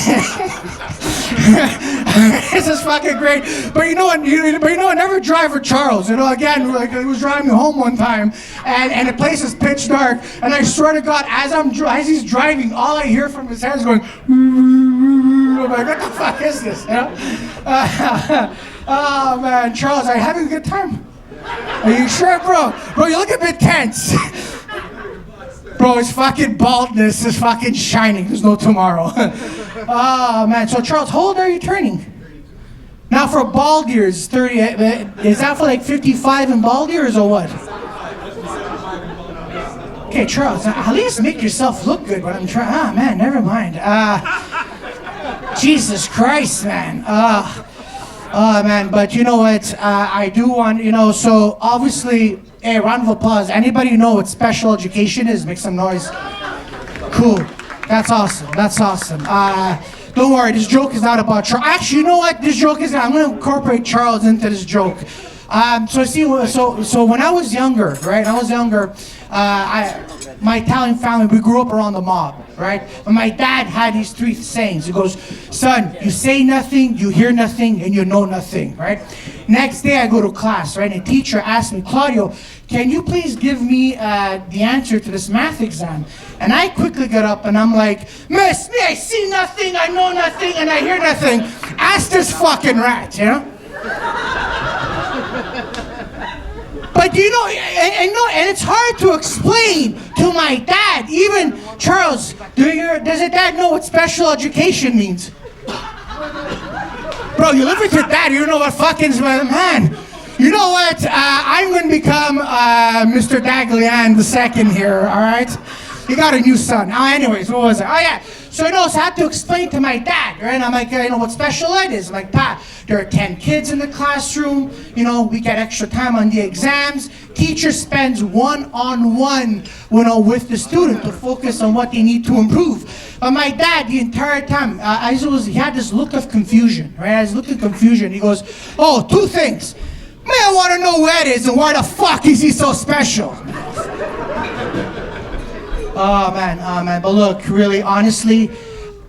This is fucking great. But you know what? Never drive for Charles. Again, like he was driving me home one time, and the place is pitch dark. And I swear to God, as he's driving, all I hear from his head is going. I'm like, what the fuck is this? Oh man, Charles, are you having a good time? Are you sure, bro? Bro, you look a bit tense. Bro, his fucking baldness is fucking shining. There's no tomorrow. Oh, man. So, Charles, how old are you turning? Now, for bald years, 30, is that for like 55 in bald years or what? Okay, Charles, at least make yourself look good when I'm trying. Ah, man, never mind. Jesus Christ, man. Man, but you know what? I do want, so obviously, hey, round of applause. Anybody know what special education is? Make some noise. Cool. That's awesome. That's awesome. Don't worry, this joke is not about Charles. Actually, you know what? This joke is, I'm going to incorporate Charles into this joke. So when I was younger, right? My Italian family, we grew up around the mob, right? But my dad had these 3 sayings. He goes, son, you say nothing, you hear nothing, and you know nothing, right? Next day I go to class, right? And the teacher asked me, Claudio, can you please give me the answer to this math exam? And I quickly get up and I'm like, Miss, I see nothing, I know nothing, and I hear nothing. Ask this fucking rat, But and it's hard to explain to my dad. Even Charles, does your dad know what special education means? Bro, you live with your dad. You don't know what fucking man. You know what? I'm going to become Mr. Daghlian II here. All right. He got a new son. Anyways, what was it? Oh yeah. So I had to explain to my dad, right? I'm like, what special ed is? I'm like, Pa, there are 10 kids in the classroom. We get extra time on the exams. Teacher spends one-on-one, with the student to focus on what they need to improve. But my dad, the entire time, he had this look of confusion, right? He goes, oh, 2 things. Man, I want to know where it is and why the fuck is he so special? Oh man, but look, really, honestly,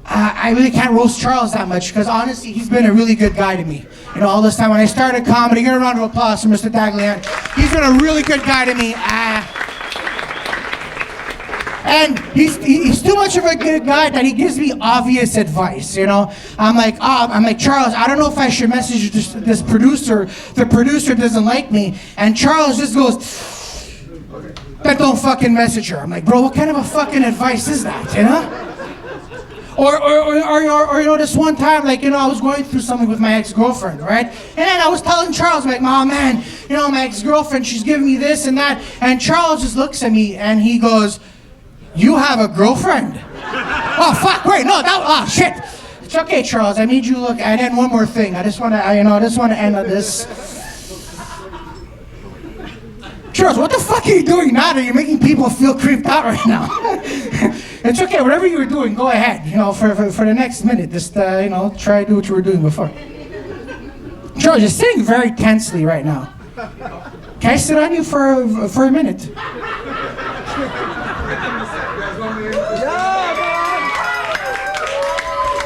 I really can't roast Charles that much because honestly, he's been a really good guy to me. All this time when I started comedy, get a round of applause for Mr. Daghlian. He's been a really good guy to me. And he's too much of a good guy that he gives me obvious advice, I'm like, Charles, I don't know if I should message this producer. The producer doesn't like me. And Charles just goes, then don't fucking message her. I'm like, bro, what kind of a fucking advice is that, Or this one time, I was going through something with my ex-girlfriend, right? And then I was telling Charles, like, oh man, my ex-girlfriend, she's giving me this and that. And Charles just looks at me and he goes, you have a girlfriend? Oh, fuck, wait, no, shit. It's okay, Charles, I made you look. And then one more thing, I just want to end on this. Charles, what the fuck are you doing now that you're making people feel creeped out right now? It's okay, whatever you were doing, go ahead. For the next minute, just, try to do what you were doing before. Charles, you're sitting very tensely right now. Can I sit on you for a minute?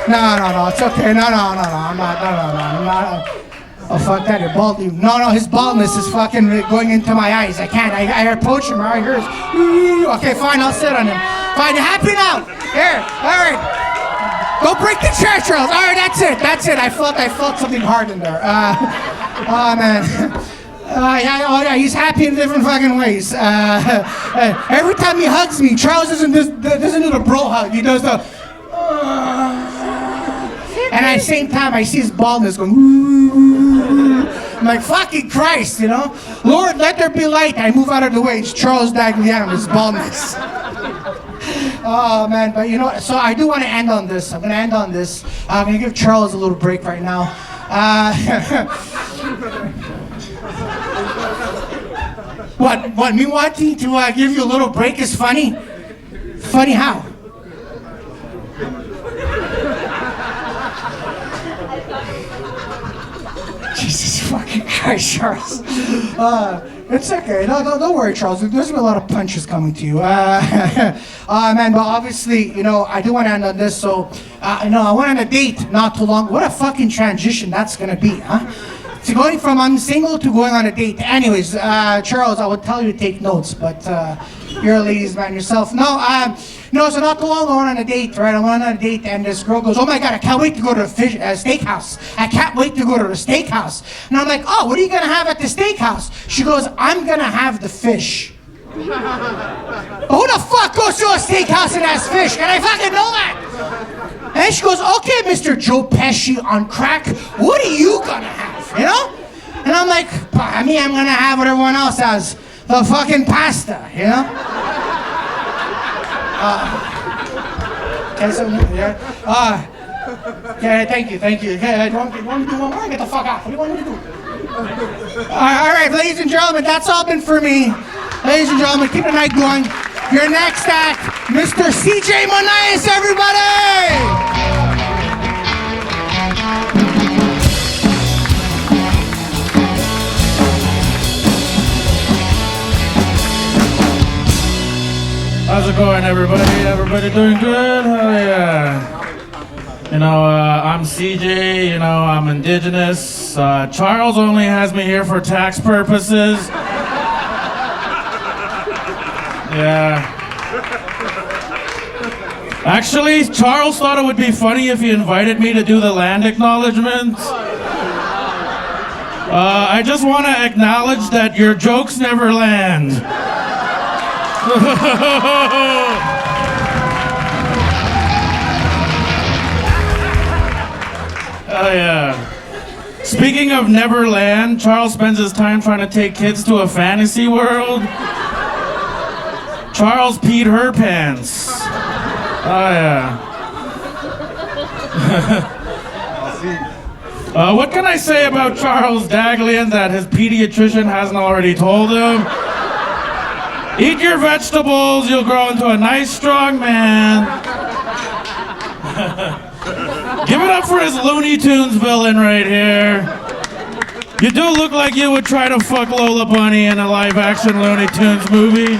No, it's okay. No, I'm not. Oh, fuck that, you're bald. No, his baldness is fucking going into my eyes. I can't. I approach him. All right, here's. Okay, fine, I'll sit on him. Fine, you happy now? Here, all right. Don't break the chair, Charles. All right, that's it. I felt something hard in there. Oh, man. Yeah, he's happy in different fucking ways. Every time he hugs me, Charles doesn't do the bro hug. He does the. And at the same time, I see his baldness going. I'm like, fucking Christ, Lord, let there be light. I move out of the way. It's Charles Daghlian, his baldness. Oh man, but so I do want to end on this. I'm going to end on this. I'm going to give Charles a little break right now. What? Me wanting to give you a little break is funny? Funny how? Jesus fucking Christ, Charles. It's okay. No, don't worry, Charles. There's been a lot of punches coming to you. Man, but obviously, I do want to end on this. So, I went on a date not too long. What a fucking transition that's gonna be, huh? So going from I'm single to going on a date. Anyways, Charles, I would tell you to take notes, but you're a ladies' man yourself. So not too long ago, I went on a date, right? I went on a date, and this girl goes, oh my God, I can't wait to go to the steakhouse. I can't wait to go to the steakhouse. And I'm like, oh, what are you going to have at the steakhouse? She goes, I'm going to have the fish. But who the fuck goes to a steakhouse and has fish? Can I fucking know that? And she goes, okay, Mr. Joe Pesci on crack, what are you gonna have, you know? And I'm like, I'm gonna have what everyone else has, the fucking pasta, you know? Okay, so, yeah. Okay, thank you. Okay, do you want me to do one more? Get the fuck out. What do you want me to do? All right, ladies and gentlemen, that's all been for me. Ladies and gentlemen, keep the night going. Your next act, Mr. CJay Monias, everybody!
How's it going, everybody? Everybody doing good? Hell yeah. You know, I'm CJay, you know, I'm indigenous. Charles only has me here for tax purposes. Yeah. Actually, Charles thought it would be funny if he invited me to do the land acknowledgement. I just want to acknowledge that your jokes never land. Oh yeah. Speaking of Neverland, Charles spends his time trying to take kids to a fantasy world. Charles peed her pants. Oh yeah. What can I say about Charles Daghlian that his pediatrician hasn't already told him? Eat your vegetables, you'll grow into a nice, strong man. Give it up for his Looney Tunes villain right here. You do look like you would try to fuck Lola Bunny in a live-action Looney Tunes movie.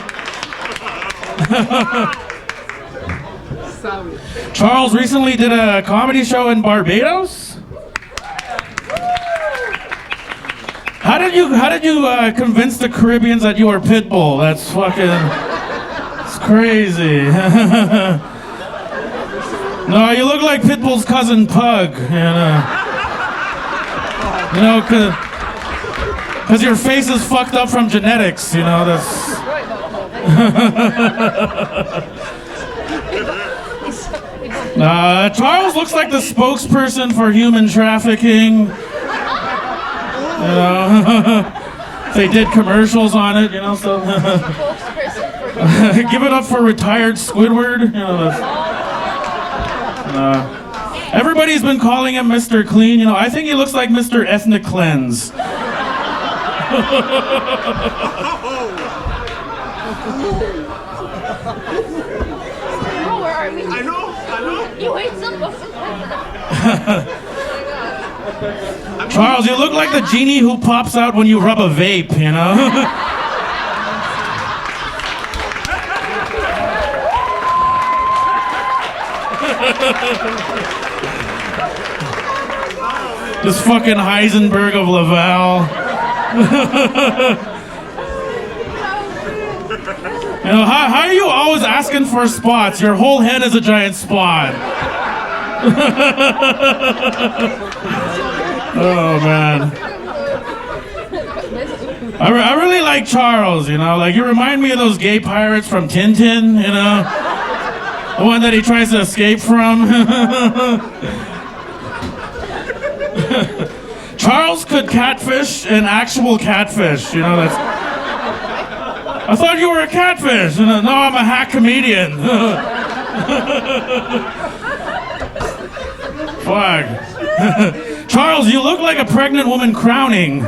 Charles recently did a comedy show in Barbados. How did you convince the Caribbeans that you were Pitbull? That's it's crazy. No, you look like Pitbull's cousin Pug, you know, cause your face is fucked up from genetics, you know, that's... Charles looks like the spokesperson for human trafficking. You know, they did commercials on it, you know, so... Give it up for retired Squidward, you know, everybody's been calling him Mr. Clean, you know, I think he looks like Mr. Ethnic Cleanse.
I know. You ate some.
Charles, you look like the genie who pops out when you rub a vape, you know? This fucking Heisenberg of Laval. You know, how are you always asking for spots? Your whole head is a giant spot. Oh, man. I really like Charles, you know? Like, you remind me of those gay pirates from Tintin, you know? The one that he tries to escape from. Charles could catfish an actual catfish, you know, that's... I thought you were a catfish. No, I'm a hack comedian. Fuck. Charles, you look like a pregnant woman crowning.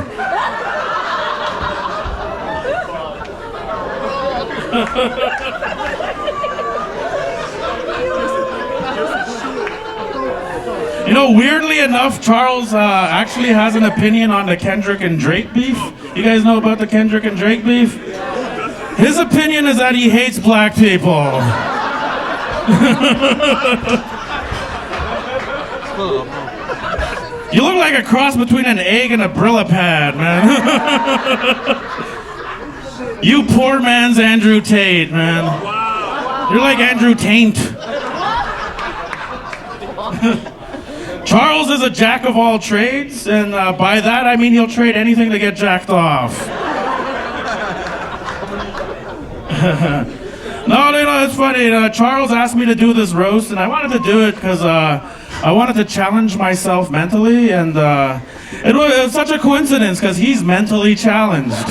You know, weirdly enough, Charles actually has an opinion on the Kendrick and Drake beef. You guys know about the Kendrick and Drake beef? His opinion is that he hates black people. You look like a cross between an egg and a Brilla pad, man. You poor man's Andrew Tate, man. You're like Andrew Taint. Charles is a jack of all trades, and by that I mean he'll trade anything to get jacked off. No, it's funny. Charles asked me to do this roast, and I wanted to do it because I wanted to challenge myself mentally, and it was such a coincidence because he's mentally challenged.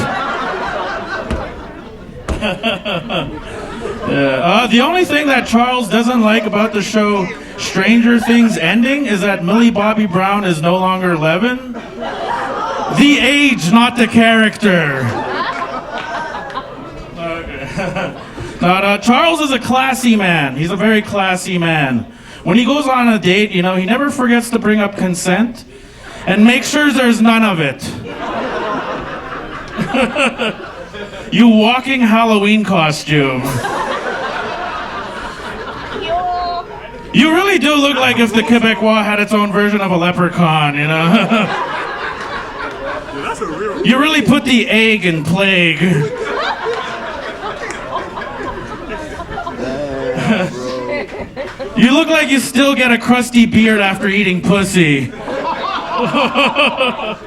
Yeah. The only thing that Charles doesn't like about the show Stranger Things ending is that Millie Bobby Brown is no longer 11. The age, not the character. Okay. No, Charles is a classy man. He's a very classy man. When he goes on a date, he never forgets to bring up consent and make sure there's none of it. You walking Halloween costume. You really do look like if the Quebecois had its own version of a leprechaun, You really put the egg in plague. You look like you still get a crusty beard after eating pussy.
Wow.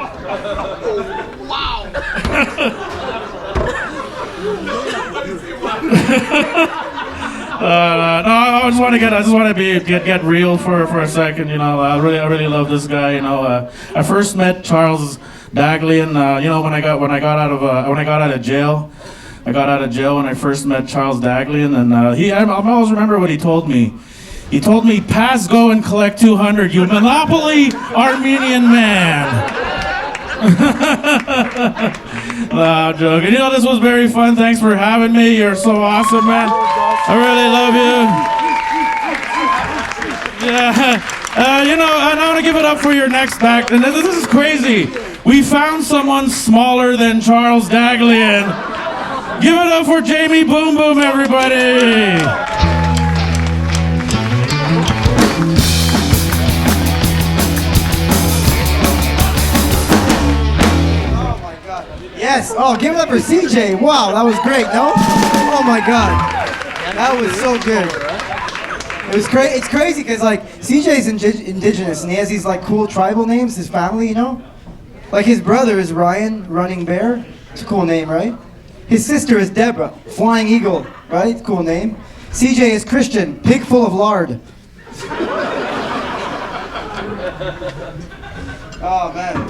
No, I just want to get real for a second. I really love this guy. I first met Charles Daghlian. When I got out of jail. I got out of jail when I first met Charles Daghlian, and I always remember what he told me. He told me, "Pass go and collect 200, you monopoly Armenian man." No, I'm joking. This was very fun. Thanks for having me. You're so awesome, man. I really love you. Yeah. I want to give it up for your next act. And this is crazy. We found someone smaller than Charles Daghlian. Give it up for Jamie Boomboom, everybody.
Yes. Oh, give it up for CJay. Wow, that was great. No? Oh my God, that was so good. It was crazy. It's crazy because CJay's indigenous and he has these cool tribal names. His family, like his brother is Ryan, Running Bear. It's a cool name, right? His sister is Deborah, Flying Eagle, right? Cool name. CJay is Christian, Pig full of lard. Oh man.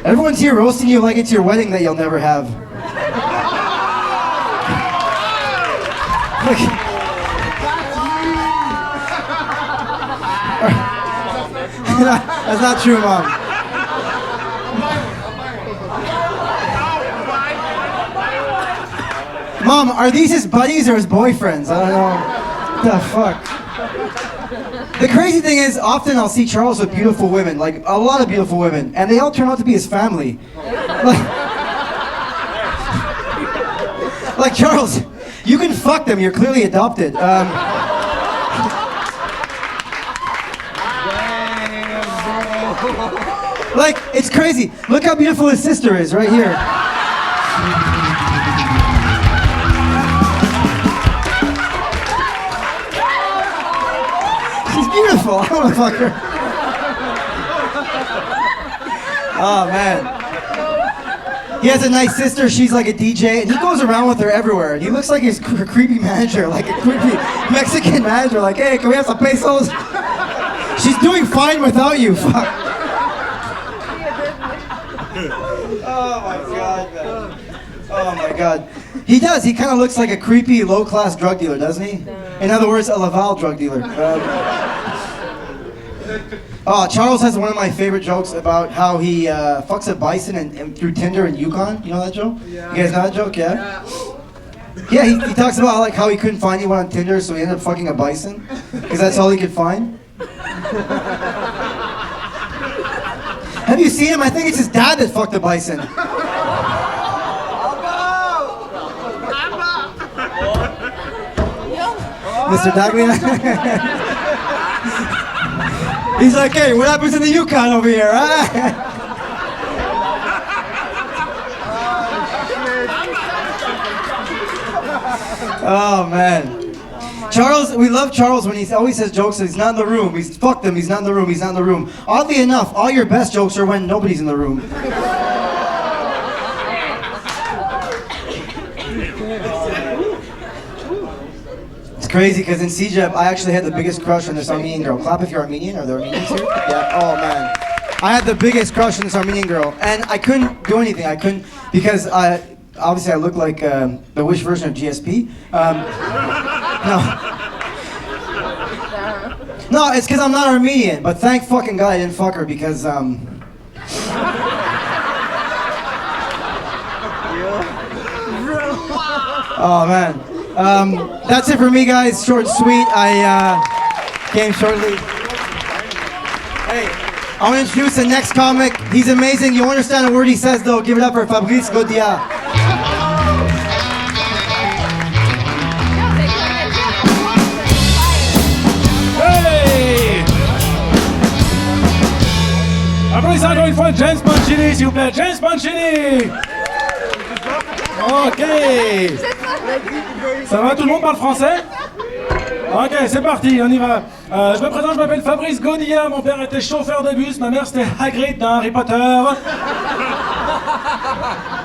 Everyone's here roasting you like it's your wedding that you'll never have. That's not true, Mom. Mom, are these his buddies or his boyfriends? I don't know. What the fuck? The crazy thing is, often I'll see Charles with beautiful women, like a lot of beautiful women, and they all turn out to be his family. Like Charles, you can fuck them, you're clearly adopted. It's crazy. Look how beautiful his sister is right here. Beautiful. I want to fuck her. Oh man. He has a nice sister. She's like a DJ, and he goes around with her everywhere. And he looks like his creepy manager, like a creepy Mexican manager. Like, hey, can we have some pesos? She's doing fine without you. Fuck. Oh my God, man. Oh my God. He does. He kind of looks like a creepy, low-class drug dealer, doesn't he? In other words, a Laval drug dealer. Charles has one of my favorite jokes about how he fucks a bison and through Tinder in Yukon. You know that joke? Yeah. You guys know that joke? Yeah. Yeah. He talks about how he couldn't find anyone on Tinder, so he ended up fucking a bison because that's all he could find. Have you seen him? I think it's his dad that fucked a bison. Mr. Daghlian. He's like, hey, what happens in the Yukon over here, huh? Oh, man. Charles, we love Charles when he always says jokes. He's not in the room. He's fucked him. He's not in the room. He's not in the room. Oddly enough, all your best jokes are when nobody's in the room. crazy because in CJay, I actually had the biggest crush on this Armenian girl. Clap if you're Armenian. Are there Armenians here? Yeah. Oh man, I had the biggest crush on this Armenian girl, and I couldn't do anything. I couldn't because obviously I look like the Wish version of GSP. No, it's because I'm not Armenian. But thank fucking God I didn't fuck her because Oh man. That's it for me, guys. Short and sweet. I came shortly. Hey, I want to introduce the next comic. He's amazing. You understand a word he says, though. Give it up for Fabrice Gaudillat.
Hey! Applaudissez encore une fois James Mancini, s'il vous plaît. James Mancini! Ok. Ça va, tout le monde parle français? Ok, c'est parti, on y va. Je me présente, je m'appelle Fabrice Gaudillat. Mon père était chauffeur de bus, ma mère c'était Hagrid dans Harry Potter.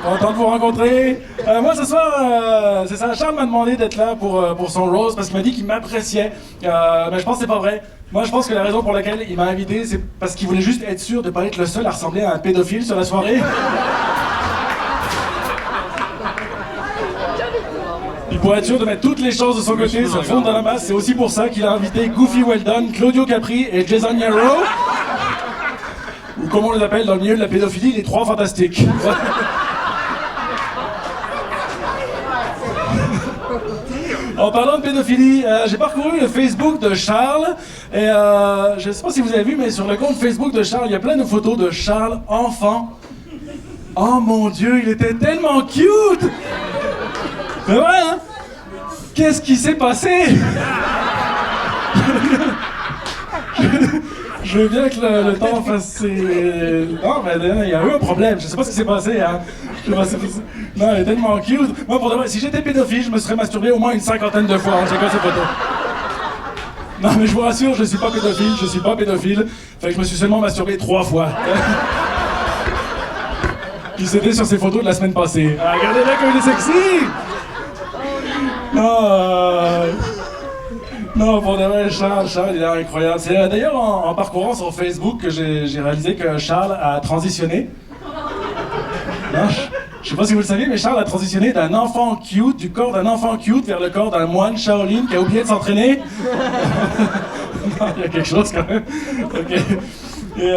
Content de vous rencontrer. Moi ce soir, c'est ça, Charles m'a demandé d'être là pour son rose parce qu'il m'a dit qu'il m'appréciait. Mais je pense que c'est pas vrai. Moi je pense que la raison pour laquelle il m'a invité, c'est parce qu'il voulait juste être sûr de pas être le seul à ressembler à un pédophile sur la soirée. Puis pour être sûr de mettre toutes les chances de son côté, se fondre dans la masse, c'est aussi pour ça qu'il a invité Goofy Welldone, Claudio Capri et Jason Yearow. Ou comme on les appelle dans le milieu de la pédophilie, les trois fantastiques. En parlant de pédophilie, j'ai parcouru le Facebook de Charles et je sais pas si vous avez vu, mais sur le compte Facebook de Charles, il y a plein de photos de Charles enfant. Oh mon Dieu, il était tellement cute! C'est vrai, hein? Qu'est-ce qui s'est passé? Je veux bien que le temps fasse... Non, mais il y a eu un problème. Je sais pas ce qui s'est passé, hein? Je sais pas ce qui s'est... Non, elle est tellement cute. Moi, pour de vrai, si j'étais pédophile, je me serais masturbé au moins une 50aine de fois en checkant ces photos. Non, mais je vous rassure, je suis pas pédophile. Fait que je me suis seulement masturbé 3 fois. Puis c'était sur ces photos de la semaine passée. Ah, regardez-la comme il est sexy! Non, pour de vrai, Charles, il est incroyable. C'est d'ailleurs en parcourant son Facebook que j'ai réalisé que Charles a transitionné. Non, je sais pas si vous le saviez, mais Charles a transitionné d'un enfant cute, du corps d'un enfant cute, vers le corps d'un moine Shaolin qui a oublié de s'entraîner. Non, il y a quelque chose quand même. Ok. Et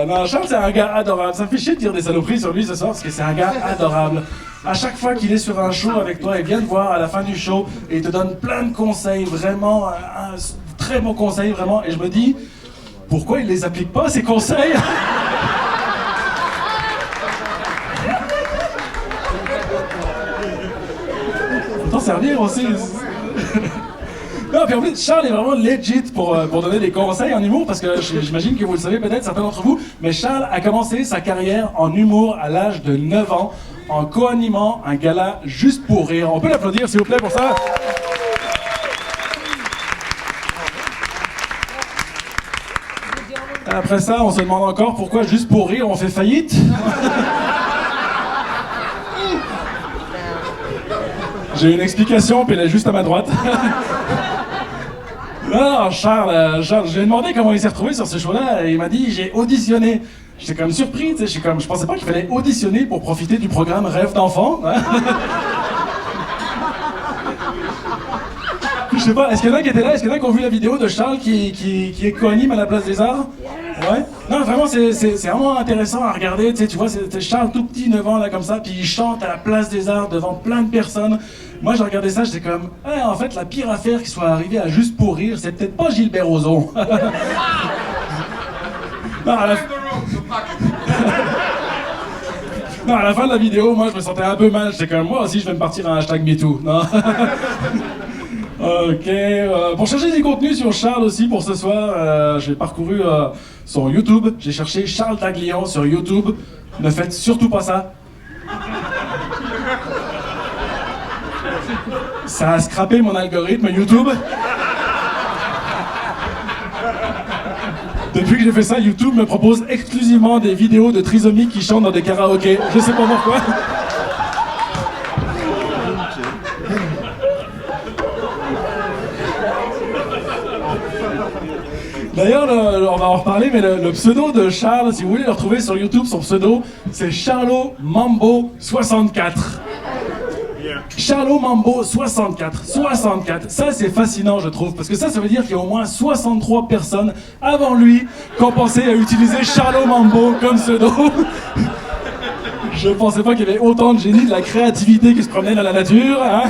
non, Charles, c'est un gars adorable. Ça me fait chier de dire des saloperies sur lui ce soir parce que c'est un gars adorable. À chaque fois qu'il est sur un show avec toi, il vient te voir à la fin du show et il te donne plein de conseils, vraiment, un très bon conseil, vraiment. Et je me dis, pourquoi il les applique pas, ces conseils? Faut t'en servir aussi. Non, puis en plus, Charles est vraiment legit pour donner des conseils en humour, parce que j'imagine que vous le savez peut-être, certains d'entre vous, mais Charles a commencé sa carrière en humour à l'âge de 9 ans, en co-animant un gala juste pour rire. On peut l'applaudir, s'il vous plaît, pour ça. Après ça, on se demande encore pourquoi juste pour rire, on fait faillite. J'ai une explication, puis elle est juste à ma droite. Non, Charles, je lui ai demandé comment il s'est retrouvé sur ce show-là, et il m'a dit, j'ai auditionné. J'étais comme surpris, tu sais, je pensais pas qu'il fallait auditionner pour profiter du programme Rêve d'enfant. Hein. Je sais pas, est-ce qu'il y en a qui étaient là? Est-ce qu'il y en a qui ont vu la vidéo de Charles qui est co-anime à la Place des Arts? Ouais. Non, vraiment, c'est vraiment intéressant à regarder. Tu vois, c'est Charles tout petit, 9 ans, là, comme ça, puis il chante à la Place des Arts devant plein de personnes. Moi, j'ai regardé ça, j'étais comme, en fait, la pire affaire qui soit arrivée à Juste pour rire, c'est peut-être pas Gilbert Rozon. Non, à la fin de la vidéo, moi, je me sentais un peu mal. J'étais comme, moi aussi, je vais me partir un hashtag MeToo. Non. Ok, pour chercher des contenus sur Charles aussi pour ce soir, j'ai parcouru son YouTube, j'ai cherché Charles Daghlian sur YouTube. Ne faites surtout pas ça. Ça a scrappé mon algorithme YouTube. Depuis que j'ai fait ça, YouTube me propose exclusivement des vidéos de trisomiques qui chantent dans des karaokés. Je sais pas pourquoi.
D'ailleurs, on va en reparler, mais le pseudo de Charles, si vous voulez le retrouver sur YouTube, son pseudo, c'est Charlot Mambo 64. Charlot Mambo 64. 64. Ça, c'est fascinant, je trouve, parce que ça veut dire qu'il y a au moins 63 personnes avant lui qui ont pensé à utiliser Charlot Mambo comme pseudo. Je pensais pas qu'il y avait autant de génie, de la créativité qui se promenait dans la nature, hein.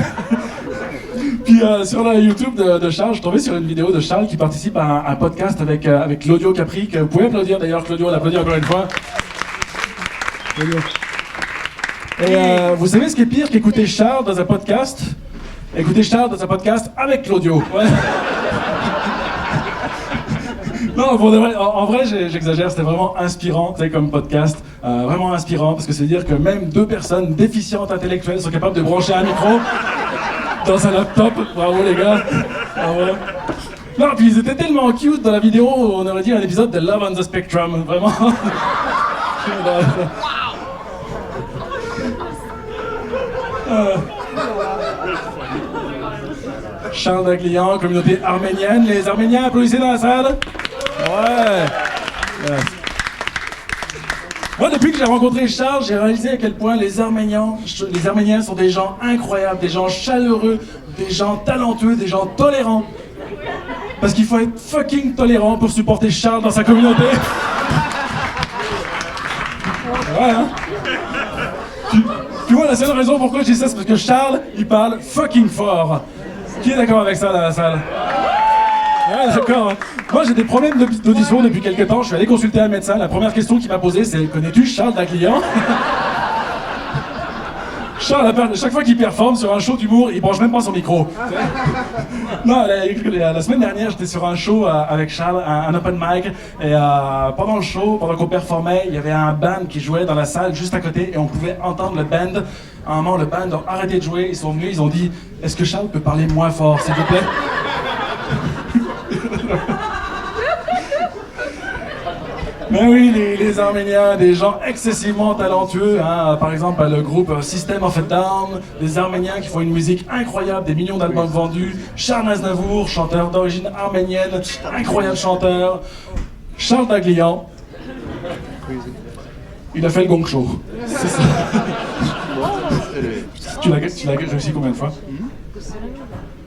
Puis sur la YouTube de Charles, je suis tombé sur une vidéo de Charles qui participe à un podcast avec Claudio Capri, que vous pouvez applaudir d'ailleurs, Claudio, on l'applaudit encore une fois. Claudio. Et vous savez ce qui est pire qu'écouter Charles dans un podcast? Écouter Charles dans un podcast avec Claudio. Ouais. Non, pour de vrai, en vrai, j'exagère, c'était vraiment inspirant, tu sais, comme podcast. Vraiment inspirant, parce que c'est dire que même deux personnes déficientes intellectuelles sont capables de brancher un micro dans un laptop. Bravo les gars. Bravo. Non, puis ils étaient tellement cute dans la vidéo, on aurait dit un épisode de Love on the Spectrum, vraiment. Charles Daghlian, communauté arménienne. Les Arméniens, applaudissez dans la salle. Ouais. Yes. Moi, depuis que j'ai rencontré Charles, j'ai réalisé à quel point les Arméniens sont des gens incroyables, des gens chaleureux, des gens talentueux, des gens tolérants. Parce qu'il faut être fucking tolérant pour supporter Charles dans sa communauté. Ouais, hein? Tu vois, la seule raison pourquoi je dis ça, c'est parce que Charles, il parle fucking fort. Qui est d'accord avec ça dans la salle? Ouais, d'accord. Moi, j'ai des problèmes d'audition depuis quelques temps. Je suis allé consulter un médecin. La première question qu'il m'a posée, c'est: connais-tu Charles Daghlian? Charles, chaque fois qu'il performe sur un show d'humour, il branche même pas son micro. Non, la semaine dernière, j'étais sur un show avec Charles, un open mic, et pendant le show, pendant qu'on performait, il y avait un band qui jouait dans la salle juste à côté, et on pouvait entendre le band. À un moment, le band a arrêté de jouer, ils sont venus, ils ont dit: est-ce que Charles peut parler moins fort, s'il vous plaît? Mais oui, les Arméniens, des gens excessivement talentueux, hein. Par exemple, le groupe System of a Down, des Arméniens qui font une musique incroyable, des millions d'albums vendus. Charles Aznavour, chanteur d'origine arménienne, incroyable chanteur. Charles Daghlian, il a fait le gong show. C'est ça. Tu l'as réussi combien de fois?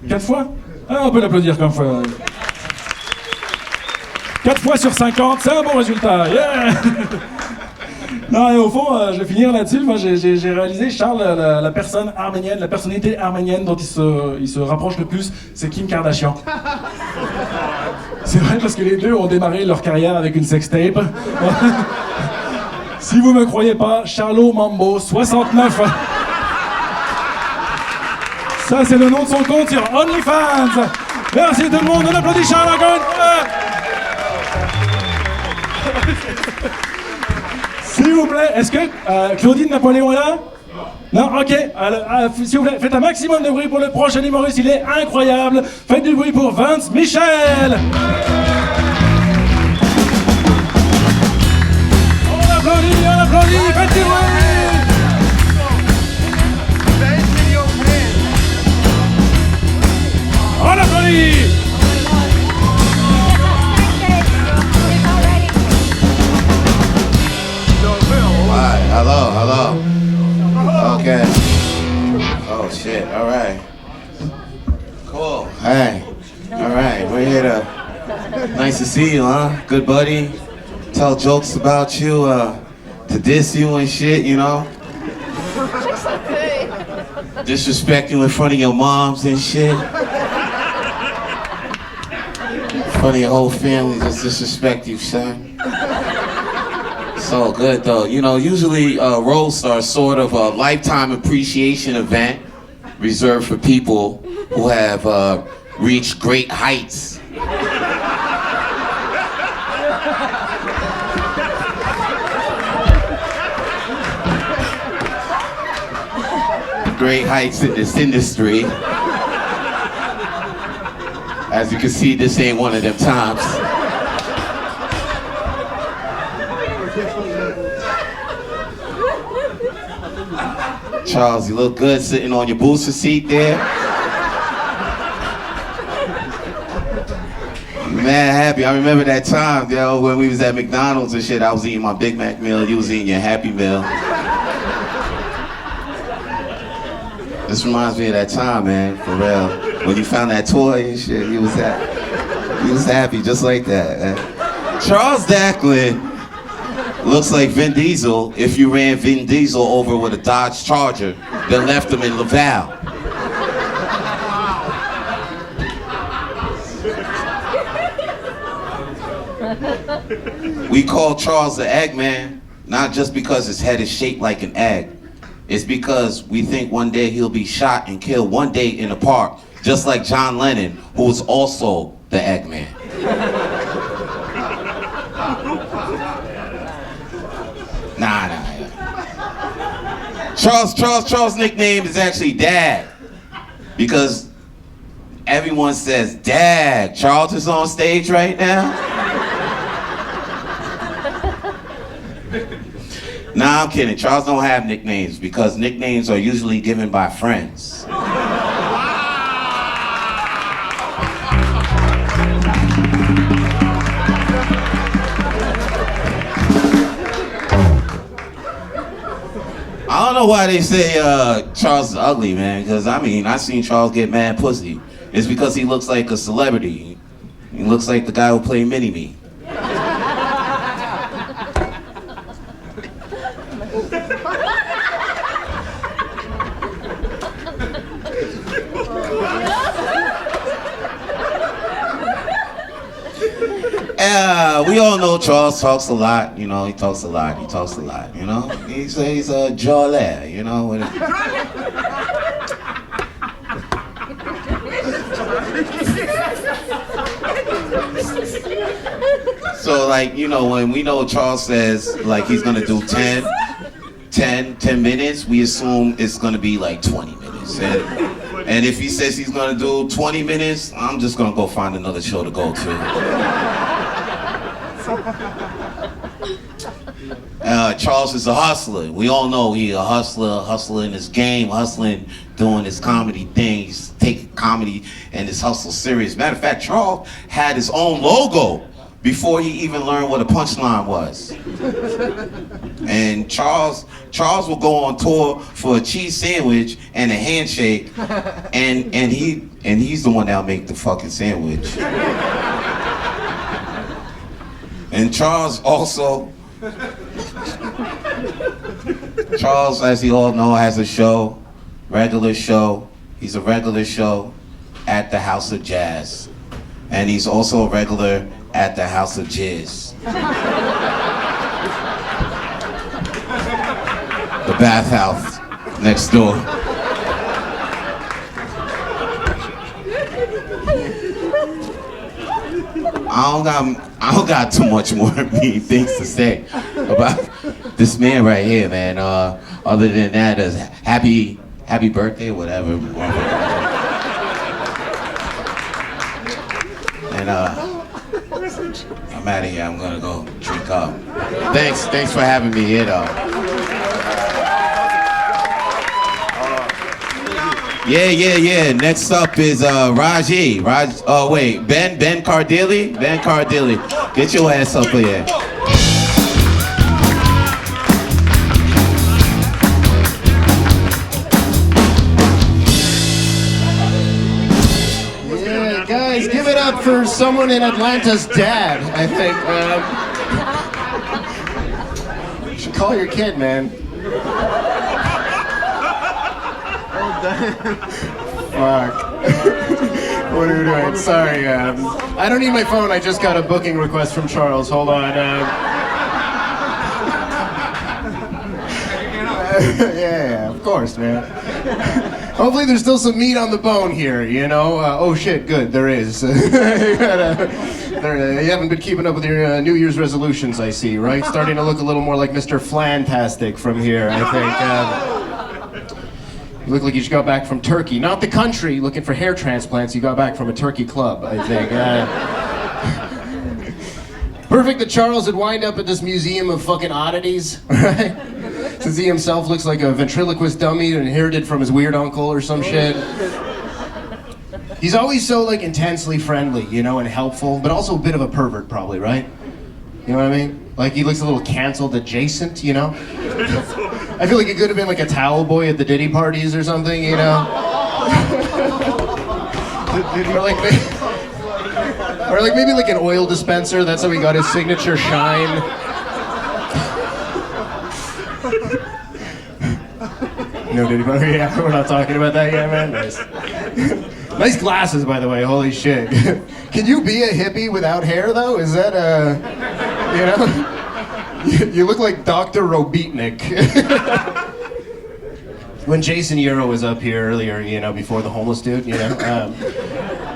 4 fois? Ah, on peut l'applaudir comme fois. 4 fois sur 50, c'est un bon résultat, yeah. Non, et au fond, je vais finir là-dessus. Moi, j'ai réalisé, Charles, la personne arménienne, la personnalité arménienne dont il se rapproche le plus, c'est Kim Kardashian. C'est vrai, parce que les deux ont démarré leur carrière avec une sextape. Si vous me croyez pas, Charlot Mambo 69. Ça, c'est le nom de son compte sur OnlyFans. Merci tout le monde, on applaudit Charles encore une fois. S'il vous plaît, est-ce que Claudine Napoléon est là? Non, ok. S'il vous plaît, faites un maximum de bruit pour le prochain humoriste, il est incroyable. Faites du bruit pour Vance, Michel. On applaudit, faites du bruit. On applaudit.
Hello. Okay. Oh shit, alright. Cool. Hey. Alright, we're here to... Nice to see you, huh? Good buddy. Tell jokes about you, to diss you and shit, you know? Disrespect you in front of your moms and shit. In front of your whole family, just disrespect you, son. So good though. You know, usually roasts are sort of a lifetime appreciation event reserved for people who have reached great heights. Great heights in this industry. As you can see, this ain't one of them times. Charles, you look good sitting on your booster seat there. mad happy. I remember that time, yo, when we was at McDonald's and shit. I was eating my Big Mac meal, you was eating your Happy Meal. This reminds me of that time, man, for real. When you found that toy and shit, you was happy just like that. Man. Charles Daghlian looks like Vin Diesel if you ran Vin Diesel over with a Dodge Charger that left him in Laval. We call Charles the Eggman, not just because his head is shaped like an egg. It's because we think one day he'll be shot and killed one day in a park, just like John Lennon, who was also the Eggman. Nah. Charles' nickname is actually Dad, because everyone says, Dad, Charles is on stage right now? Nah, I'm kidding. Charles don't have nicknames because nicknames are usually given by friends. I don't know why they say Charles is ugly, man, because I mean, I seen Charles get mad pussy. It's because he looks like a celebrity. He looks like the guy who played Mini-Me. We all know Charles talks a lot, you know, he talks a lot, you know? He's a jolly, you know? So, like, you know, when we know Charles says, like, he's gonna do 10 minutes, we assume it's gonna be like 20 minutes. And if he says he's gonna do 20 minutes, I'm just gonna go find another show to go to. Charles is a hustler. We all know he's a hustler in his game, hustling, doing his comedy thing. He's taking comedy and his hustle serious. Matter of fact, Charles had his own logo before he even learned what a punchline was. And Charles will go on tour for a cheese sandwich and a handshake, and he's the one that'll make the fucking sandwich. And Charles, as you all know, has a show, regular show. He's a regular show at the House of Jazz. And he's also a regular at the House of Jizz. The bathhouse next door. I don't got too much more mean things to say about this man right here, man. Other than that, happy birthday, whatever. And I'm out of here. I'm gonna go drink up. Thanks for having me here, though. Yeah. Next up is Raji. Ben Cardilli. Ben Cardilli. Get your ass up here.
Yeah, guys, give it up for someone in Atlanta's dad, I think. You should call your kid, man. Fuck. What are we doing? Sorry, I don't need my phone. I just got a booking request from Charles. Hold on. Yeah, of course, man. Hopefully there's still some meat on the bone here, you know? Oh shit, good, there is. You haven't been keeping up with your New Year's resolutions, I see, right? Starting to look a little more like Mr. Flantastic from here, I think. You look like you just got back from Turkey. Not the country, looking for hair transplants. You got back from a turkey club, I think. Perfect that Charles would wind up at this museum of fucking oddities, right? Since he himself looks like a ventriloquist dummy inherited from his weird uncle or some shit.
He's always so like intensely friendly, you know, and helpful, but also a bit of a pervert probably, right? You know what I mean? Like he looks a little canceled adjacent, you know? I feel like he could have been like a towel boy at the Diddy parties or something, you know? or like maybe like an oil dispenser, that's how he got his signature shine. No Diddy party, yeah, we're not talking about that yet, man. Nice. Nice glasses, by the way, holy shit. Can you be a hippie without hair, though? Is that, you know? You look like Dr. Robotnik. When Jason Yearow was up here earlier, you know, before the homeless dude, you know,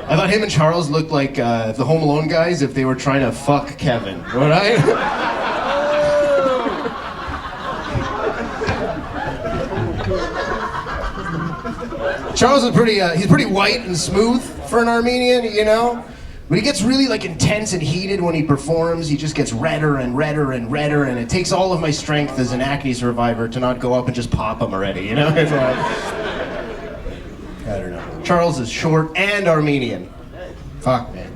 I thought him and Charles looked like the Home Alone guys if they were trying to fuck Kevin, right? Charles is he's pretty white and smooth for an Armenian, you know? But he gets really like intense and heated when he performs. He just gets redder and redder and redder, and it takes all of my strength as an acne survivor to not go up and just pop him already, you know? It's like, I don't know. Charles is short and Armenian. Fuck, man.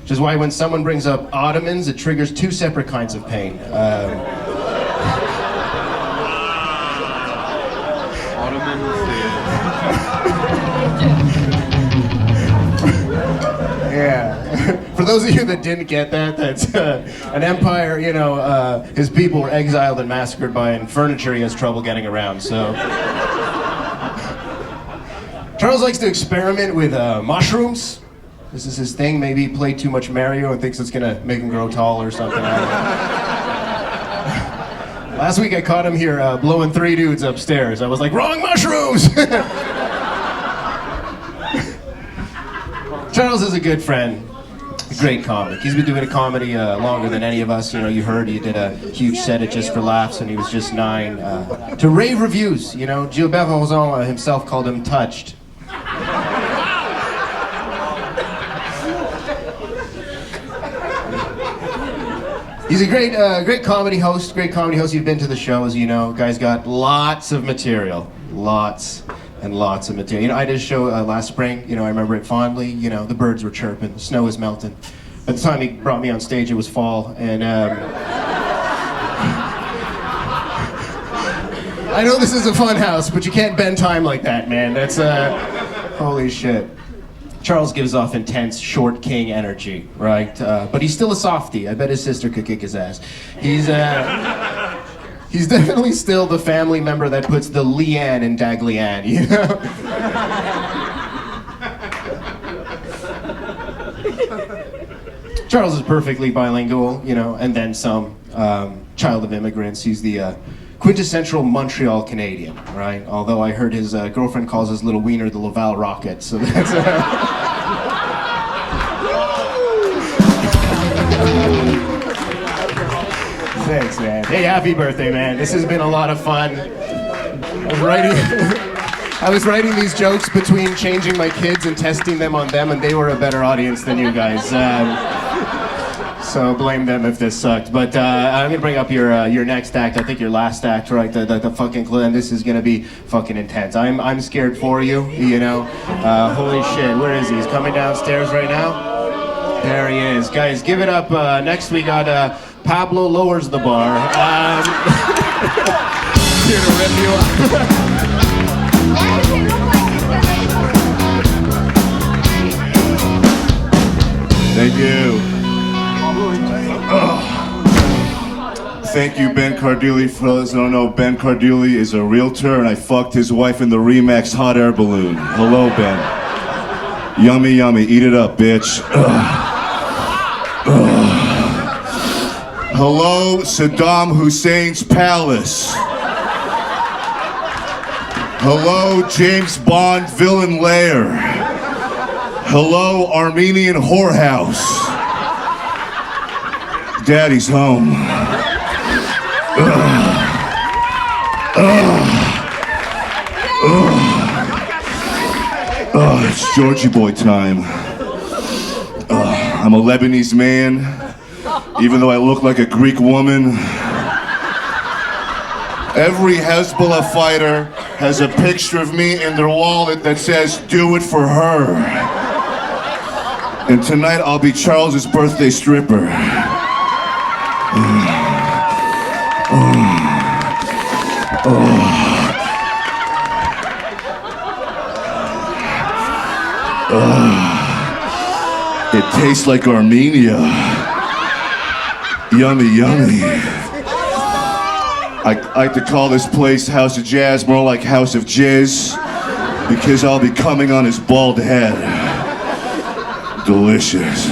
Which is why when someone brings up Ottomans, it triggers two separate kinds of pain. Yeah. For those of you that didn't get that, that's an empire, you know, his people were exiled and massacred by, and furniture he has trouble getting around, so. Charles likes to experiment with mushrooms. This is his thing. Maybe he played too much Mario and thinks it's gonna make him grow tall or something. Last week I caught him here blowing 3 dudes upstairs. I was like, wrong mushrooms! Charles is a good friend, a great comic. He's been doing a comedy longer than any of us. You know, you heard he did a huge set at Just for Laughs when he was just 9. To rave reviews, you know, Gilbert Rozon himself called him touched. He's a great comedy host, You've been to the shows, you know. Guy's got lots of material, lots and lots of material. You know, I did a show last spring, you know, I remember it fondly. You know, the birds were chirping, the snow was melting. At the time he brought me on stage, it was fall, and I know this is a fun house, but you can't bend time like that, man. That's, holy shit. Charles gives off intense short king energy, right? But he's still a softie. I bet his sister could kick his ass. He's definitely still the family member that puts the Leanne in Daghlian, you know? Charles is perfectly bilingual, you know, and then some. Child of immigrants. He's the quintessential Montreal Canadian, right? Although I heard his girlfriend calls his little wiener the Laval Rocket, so that's... Thanks, man. Hey, happy birthday, man. This has been a lot of fun. I was writing these jokes between changing my kids and testing them on them, and they were a better audience than you guys. So blame them if this sucked. But I'm gonna bring up your next act. I think your last act, right? The fucking clue, and this is gonna be fucking intense. I'm scared for you. You know. Holy shit, where is he? He's coming downstairs right now. There he is, guys. Give it up. Next we got Pablo lowers the bar. Here to rip you up.
Thank you. Thank you, Ben Cardilli. For those who don't know, Ben Cardilli is a realtor, and I fucked his wife in the Remax hot air balloon. Hello, Ben. Yummy, yummy. Eat it up, bitch. Hello, Saddam Hussein's palace. Hello, James Bond villain lair. Hello, Armenian whorehouse. Daddy's home. It's Georgie boy time. I'm a Lebanese man, even though I look like a Greek woman. Every Hezbollah fighter has a picture of me in their wallet that says, "Do it for her." And tonight I'll be Charles's birthday stripper. It tastes like Armenia. Yummy, yummy. I like to call this place House of Jazz, more like House of Jizz, because I'll be coming on his bald head. Delicious.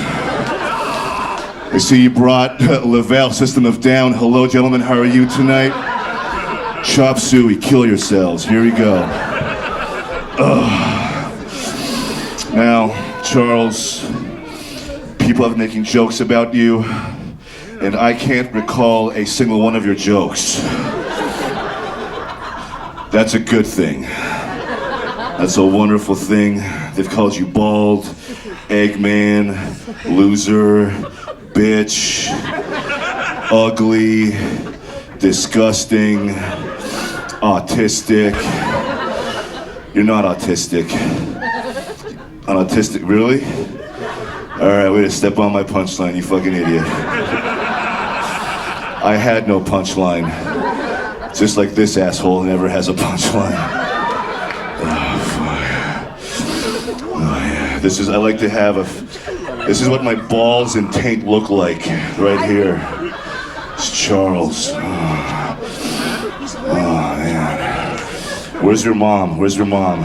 I see you brought Laval System of Down. Hello, gentlemen, how are you tonight? Chop suey, kill yourselves. Here we go. Now, Charles, people have been making jokes about you, and I can't recall a single one of your jokes. That's a good thing. That's a wonderful thing. They've called you bald, Eggman, loser, bitch, ugly, disgusting, autistic. You're not autistic. Unautistic, really? Alright, way to step on my punchline, you fucking idiot. I had no punchline. Just like this asshole never has a punchline. This is, I like to have a, this is what my balls and taint look like, right here. It's Charles. Oh man. Where's your mom? Where's your mom?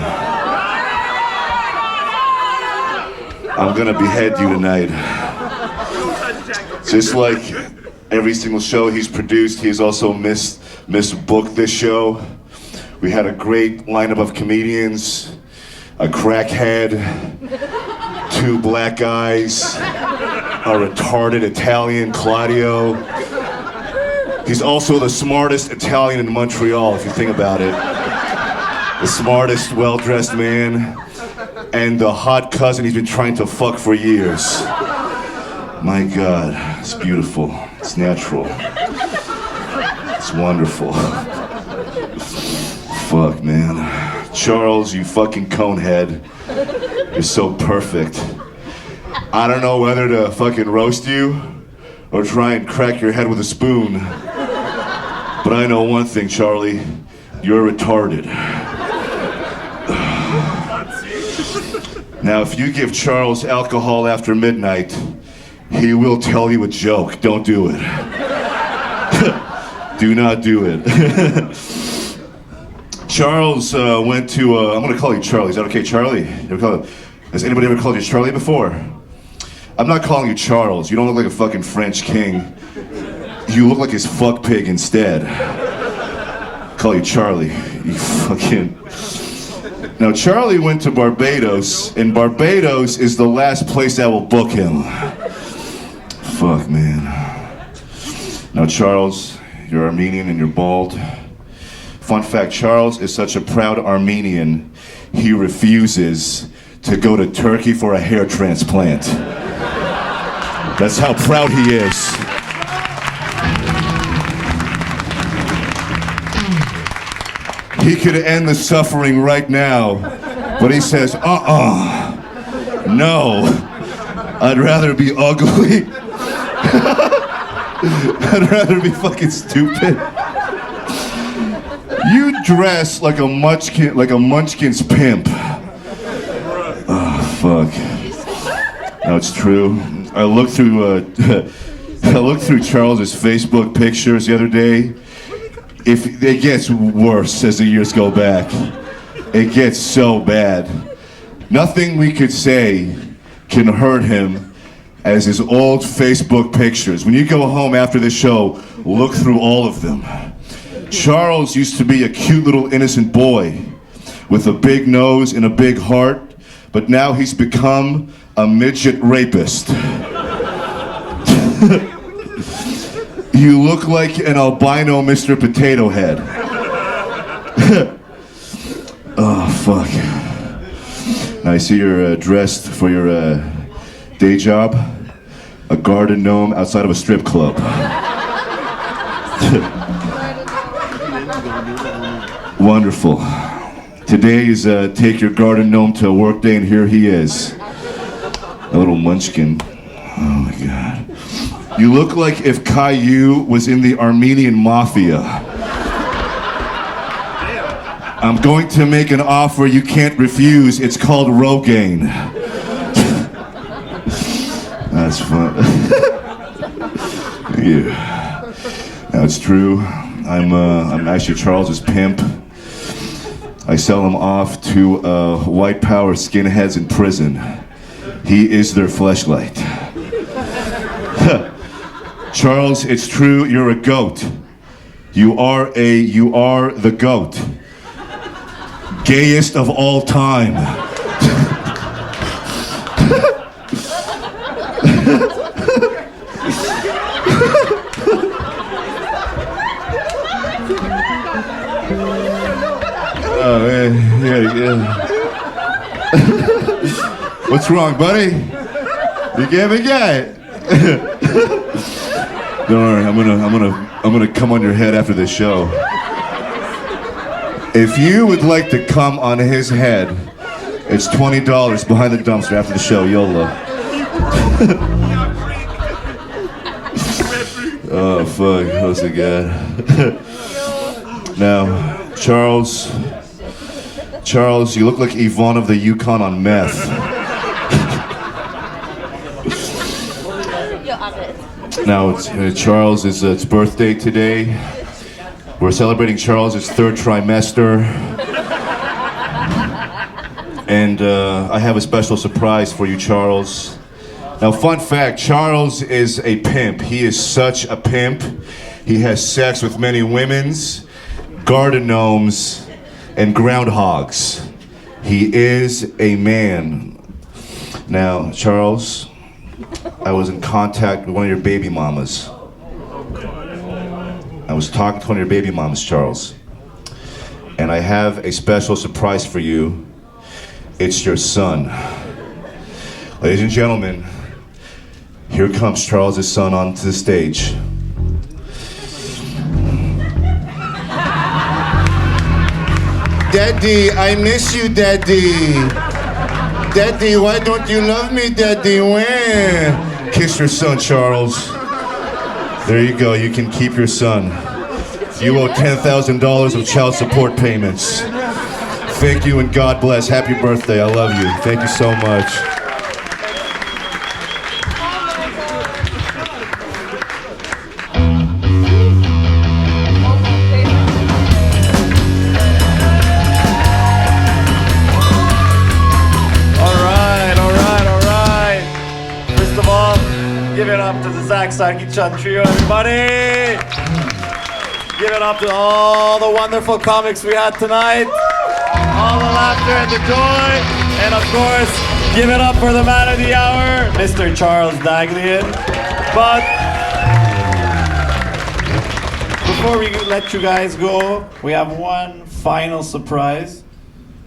I'm gonna behead you tonight. Just like every single show he's produced, he's also misbooked this show. We had a great lineup of comedians. A crackhead, 2 black guys, a retarded Italian, Claudio. He's also the smartest Italian in Montreal, if you think about it. The smartest, well-dressed man, and the hot cousin he's been trying to fuck for years. My God, it's beautiful, it's natural, it's wonderful. Fuck, man. Charles, you fucking conehead. You're so perfect. I don't know whether to fucking roast you or try and crack your head with a spoon. But I know one thing, Charlie. You're retarded. Now, if you give Charles alcohol after midnight, he will tell you a joke. Don't do it. Do not do it. Charles went to, I'm gonna call you Charlie, is that okay, Charlie? Has anybody ever called you Charlie before? I'm not calling you Charles, you don't look like a fucking French king. You look like his fuck pig instead. Call you Charlie, you fucking... Now Charlie went to Barbados, and Barbados is the last place that will book him. Fuck, man. Now Charles, you're Armenian and you're bald. Fun fact, Charles is such a proud Armenian, he refuses to go to Turkey for a hair transplant. That's how proud he is. He could end the suffering right now, but he says, no, I'd rather be ugly. I'd rather be fucking stupid. You dress like a munchkin's pimp. Oh, fuck. No, it's true. I looked through Charles's Facebook pictures the other day. If it gets worse as the years go back, it gets so bad. Nothing we could say can hurt him as his old Facebook pictures. When you go home after the show, look through all of them. Charles used to be a cute little innocent boy with a big nose and a big heart, but now he's become a midget rapist. You look like an albino Mr. Potato Head. Oh, fuck. Now I see you're dressed for your day job, a garden gnome outside of a strip club. Wonderful. Today is take your garden gnome to a work day, and here he is. A little munchkin. Oh my God. You look like if Caillou was in the Armenian mafia. I'm going to make an offer you can't refuse. It's called Rogaine. That's fun. Yeah. Now it's true. I'm actually Charles's pimp. I sell him off to white power skinheads in prison. He is their fleshlight. Charles, it's true, you're a goat. You are the goat. Gayest of all time. Oh man, yeah. What's wrong, buddy? You can't be gay. Don't worry, I'm gonna come on your head after this show. If you would like to come on his head, it's $20 behind the dumpster after the show, YOLO. Oh fuck, what's it got? Now, Charles, you look like Yvonne of the Yukon on meth. Now, Charles is its birthday today. We're celebrating Charles' third trimester. And I have a special surprise for you, Charles. Now, fun fact, Charles is a pimp. He is such a pimp. He has sex with many women's, garden gnomes, and groundhogs. He is a man. Now, Charles, I was in contact with one of your baby mamas. I was talking to one of your baby mamas, Charles. And I have a special surprise for you. It's your son. Ladies and gentlemen, here comes Charles' son onto the stage. Daddy, I miss you, Daddy. Daddy, why don't you love me, Daddy? When? Kiss your son, Charles. There you go, you can keep your son. You owe $10,000 of child support payments. Thank you and God bless. Happy birthday, I love you. Thank you so much.
Give it up to the Zach Sarkichan trio, everybody! Give it up to all the wonderful comics we had tonight. All the laughter and the joy. And of course, give it up for the man of the hour, Mr. Charles Daghlian. But before we let you guys go, we have one final surprise.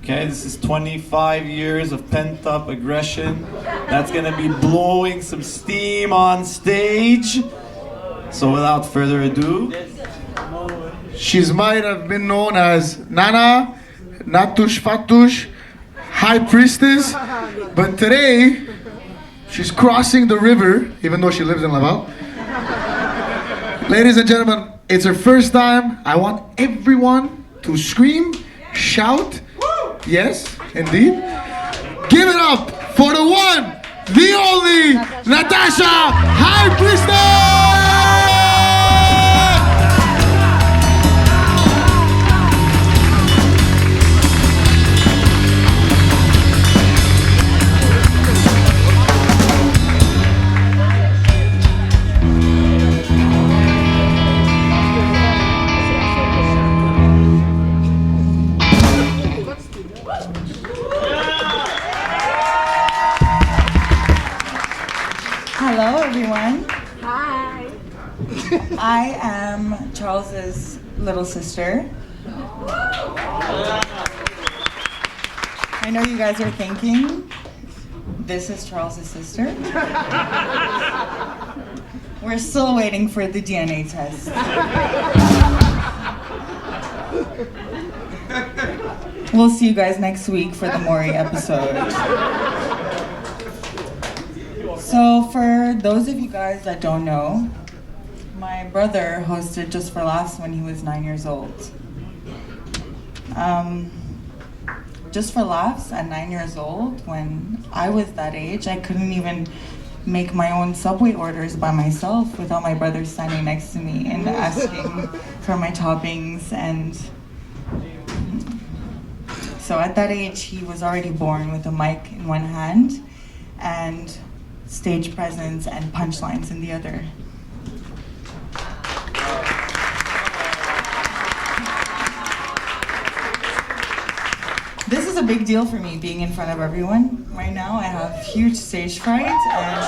Okay, this is 25 years of pent-up aggression that's gonna be blowing some steam on stage. So without further ado,
she might have been known as Nana, Natush Fatush, High Priestess, but today she's crossing the river, even though she lives in Laval. Ladies and gentlemen, it's her first time. I want everyone to scream, shout. Yes, indeed. Give it up for the one, the only Natasha, High Priestess!
Hello, everyone.
Hi.
I am Charles's little sister. I know you guys are thinking, this is Charles's sister. We're still waiting for the DNA test. We'll see you guys next week for the Maury episode. So for those of you guys that don't know, my brother hosted Just for Laughs when he was 9 years old. Just for Laughs at 9 years old, when I was that age, I couldn't even make my own Subway orders by myself without my brother standing next to me and asking for my toppings. And so at that age, he was already born with a mic in one hand and stage presence and punchlines in the other. This is a big deal for me, being in front of everyone. Right now, I have huge stage fright, and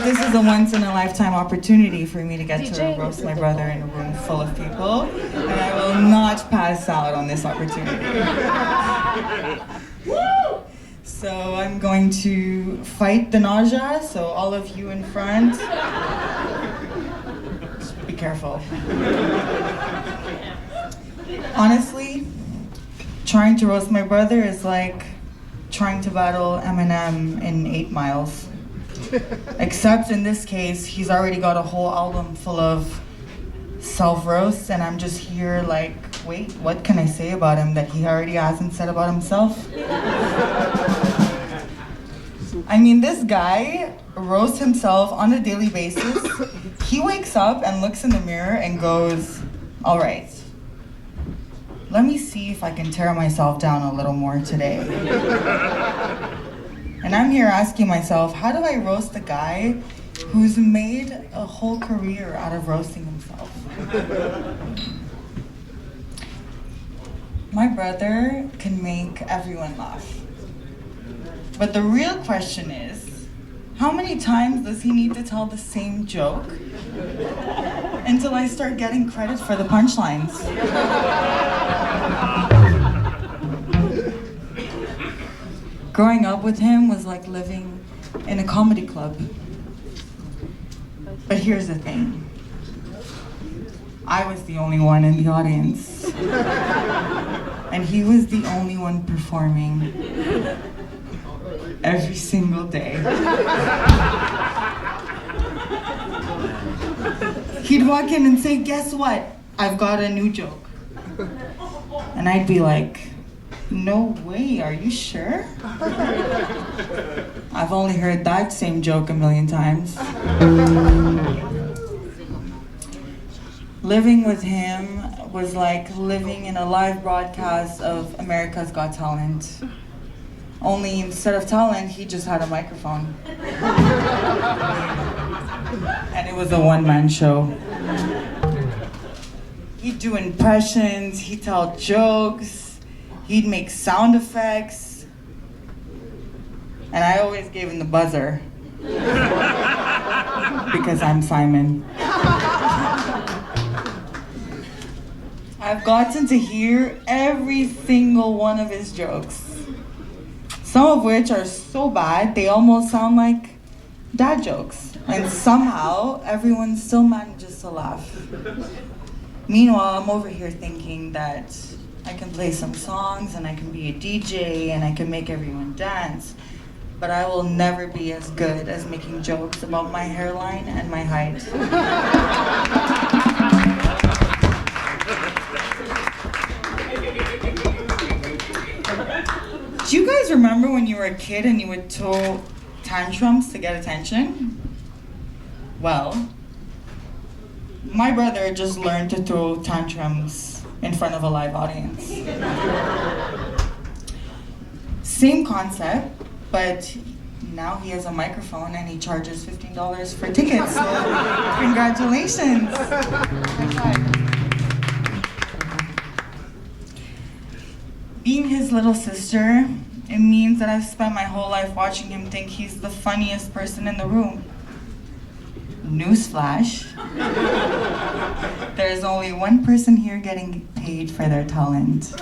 this is a once-in-a-lifetime opportunity for me to get to roast my brother in a room full of people, and I will not pass out on this opportunity. So I'm going to fight the nausea, so all of you in front, be careful. Honestly, trying to roast my brother is like trying to battle Eminem in 8 Miles. Except in this case, he's already got a whole album full of self-roasts, and I'm just here like, wait, what can I say about him that he already hasn't said about himself? I mean, this guy roasts himself on a daily basis. He wakes up and looks in the mirror and goes, all right, let me see if I can tear myself down a little more today. And I'm here asking myself, how do I roast a guy who's made a whole career out of roasting himself? My brother can make everyone laugh. But the real question is, how many times does he need to tell the same joke until I start getting credit for the punchlines? Growing up with him was like living in a comedy club. But here's the thing. I was the only one in the audience. And he was the only one performing every single day. He'd walk in and say, guess what? I've got a new joke. And I'd be like, no way, are you sure? I've only heard that same joke a million times. Living with him was like living in a live broadcast of America's Got Talent. Only instead of talent, he just had a microphone. And it was a one-man show. He'd do impressions, he'd tell jokes, he'd make sound effects. And I always gave him the buzzer. Because I'm Simon. I've gotten to hear every single one of his jokes. Some of which are so bad, they almost sound like dad jokes. And somehow, everyone still manages to laugh. Meanwhile, I'm over here thinking that I can play some songs and I can be a DJ and I can make everyone dance. But I will never be as good as making jokes about my hairline and my height. Do you guys remember when you were a kid and you would throw tantrums to get attention? Well, my brother just learned to throw tantrums in front of a live audience. Same concept, but now he has a microphone and he charges $15 for tickets, so congratulations. Being his little sister, it means that I've spent my whole life watching him think he's the funniest person in the room. Newsflash. There's only one person here getting paid for their talent.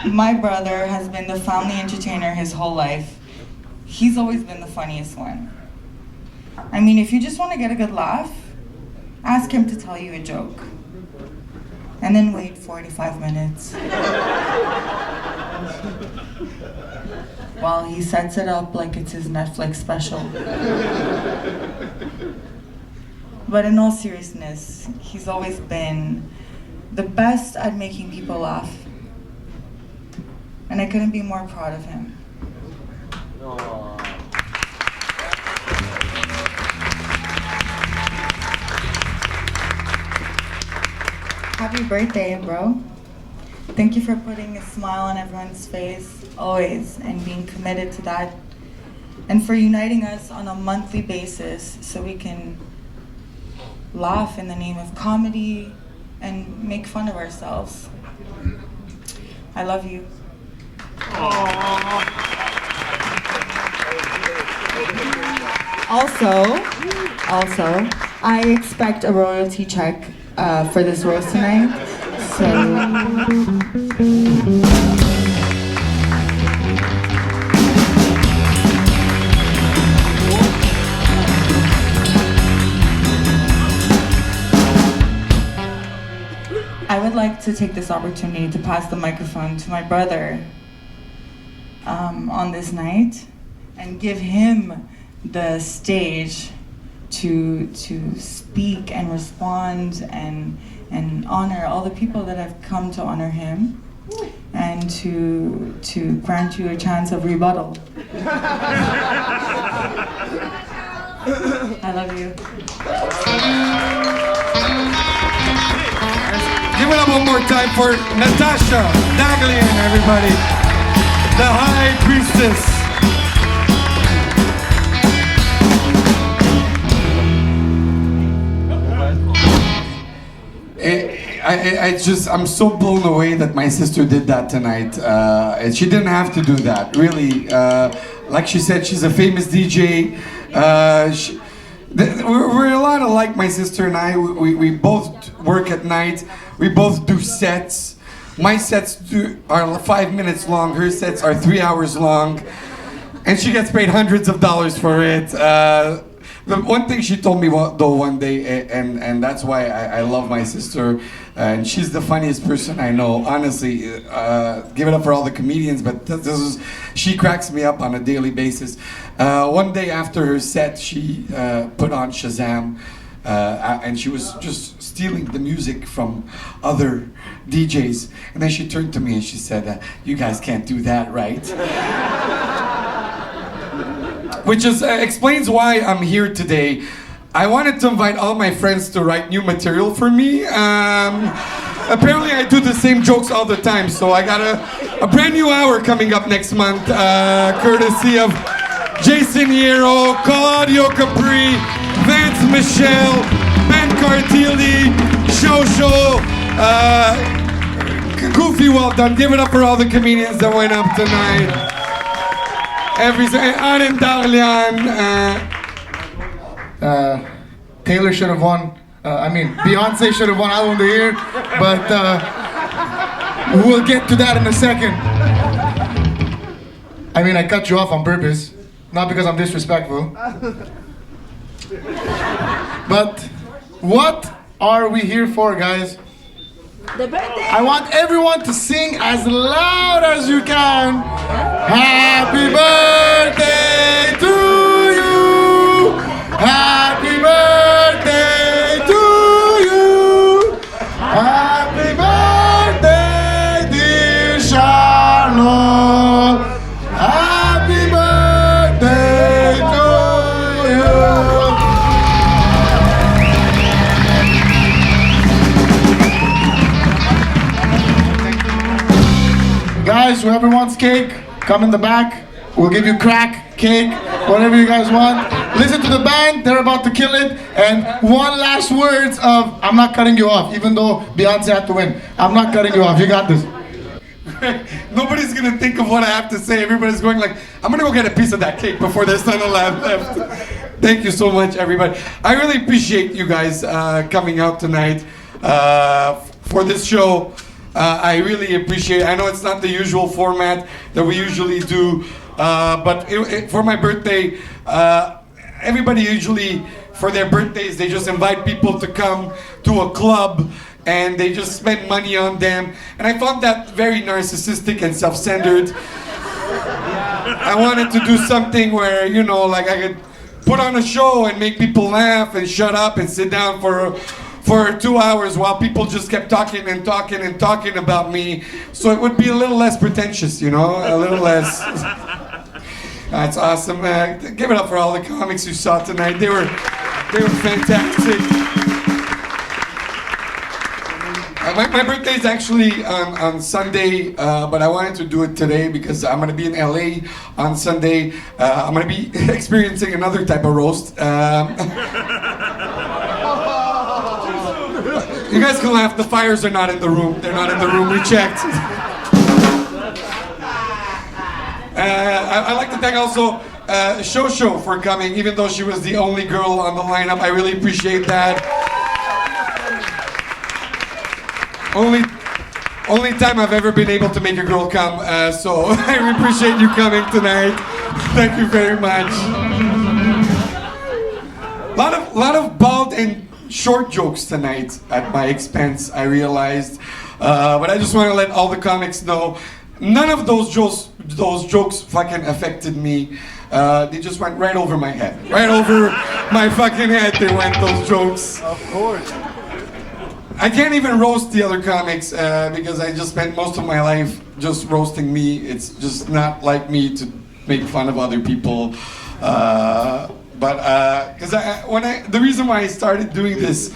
My brother has been the family entertainer his whole life. He's always been the funniest one. I mean, if you just want to get a good laugh, ask him to tell you a joke. And then wait 45 minutes. While he sets it up like it's his Netflix special. But in all seriousness, he's always been the best at making people laugh. And I couldn't be more proud of him. Happy birthday, bro. Thank you for putting a smile on everyone's face, always, and being committed to that. And for uniting us on a monthly basis so we can laugh in the name of comedy and make fun of ourselves. I love you. Also, I expect a royalty check for this roast tonight. So. I would like to take this opportunity to pass the microphone to my brother on this night and give him the stage to speak and respond and honor all the people that have come to honor him and to grant you a chance of rebuttal. I love you.
Give it up one more time for Natasha, Daghlian, everybody. The High Priestess. I'm so blown away that my sister did that tonight. And she didn't have to do that, really. Like she said, she's a famous DJ. We're a lot alike, my sister and I. We both work at night. We both do sets. My sets are 5 minutes long. Her sets are 3 hours long. And she gets paid hundreds of dollars for it. The one thing she told me though one day, and that's why I love my sister, and she's the funniest person I know. Honestly, give it up for all the comedians, but she cracks me up on a daily basis. One day after her set, she put on Shazam, and she was just stealing the music from other DJs. And then she turned to me and she said, "You guys can't do that, right?" Which explains why I'm here today. I wanted to invite all my friends to write new material for me. Apparently I do the same jokes all the time, so I got a brand new hour coming up next month, courtesy of Jason Yearow, Claudio, Capri, Vance, Michel, Cardilli, Shosho, Goofy Welldone. Give it up for all the comedians that went up tonight. Aren, Daghlian.
Taylor should have won. Beyonce should have won Album of the Year, but we'll get to that in a second. I cut you off on purpose, not because I'm disrespectful. But what are we here for, guys?
The birthday.
I want everyone to sing as loud as you can. Happy birthday to you. Happy birthday to you. Happy birthday, dear Charlotte. Happy birthday to you. Guys, whoever wants cake, come in the back. We'll give you crack, cake, whatever you guys want. Listen to the band, they're about to kill it. And one last words of, I'm not cutting you off, even though Beyonce had to win. I'm not cutting you off, you got this.
Nobody's gonna think of what I have to say. Everybody's going like, I'm gonna go get a piece of that cake before there's none left. Thank you so much, everybody. I really appreciate you guys coming out tonight for this show. I really appreciate it. I know it's not the usual format that we usually do, but for my birthday, everybody usually, for their birthdays, they just invite people to come to a club and they just spend money on them. And I found that very narcissistic and self-centered. I wanted to do something where, you know, like I could put on a show and make people laugh and shut up and sit down for 2 hours while people just kept talking and talking and talking about me. So it would be a little less pretentious, you know, a little less. That's awesome. Give it up for all the comics you saw tonight. They were fantastic. My birthday's actually on Sunday, but I wanted to do it today because I'm gonna be in LA on Sunday. I'm gonna be experiencing another type of roast. You guys can laugh. The fires are not in the room. They're not in the room. We checked. I'd like to thank also Shosho for coming, even though she was the only girl on the lineup. I really appreciate that. Only time I've ever been able to make a girl come, so I appreciate you coming tonight. Thank you very much. Lot of bald and short jokes tonight at my expense, I realized. But I just want to let all the comics know, none of those jokes fucking affected me. They just went right over my head. Right over my fucking head they went, those jokes.
Of course.
I can't even roast the other comics because I just spent most of my life just roasting me. It's just not like me to make fun of other people. But because the reason why I started doing this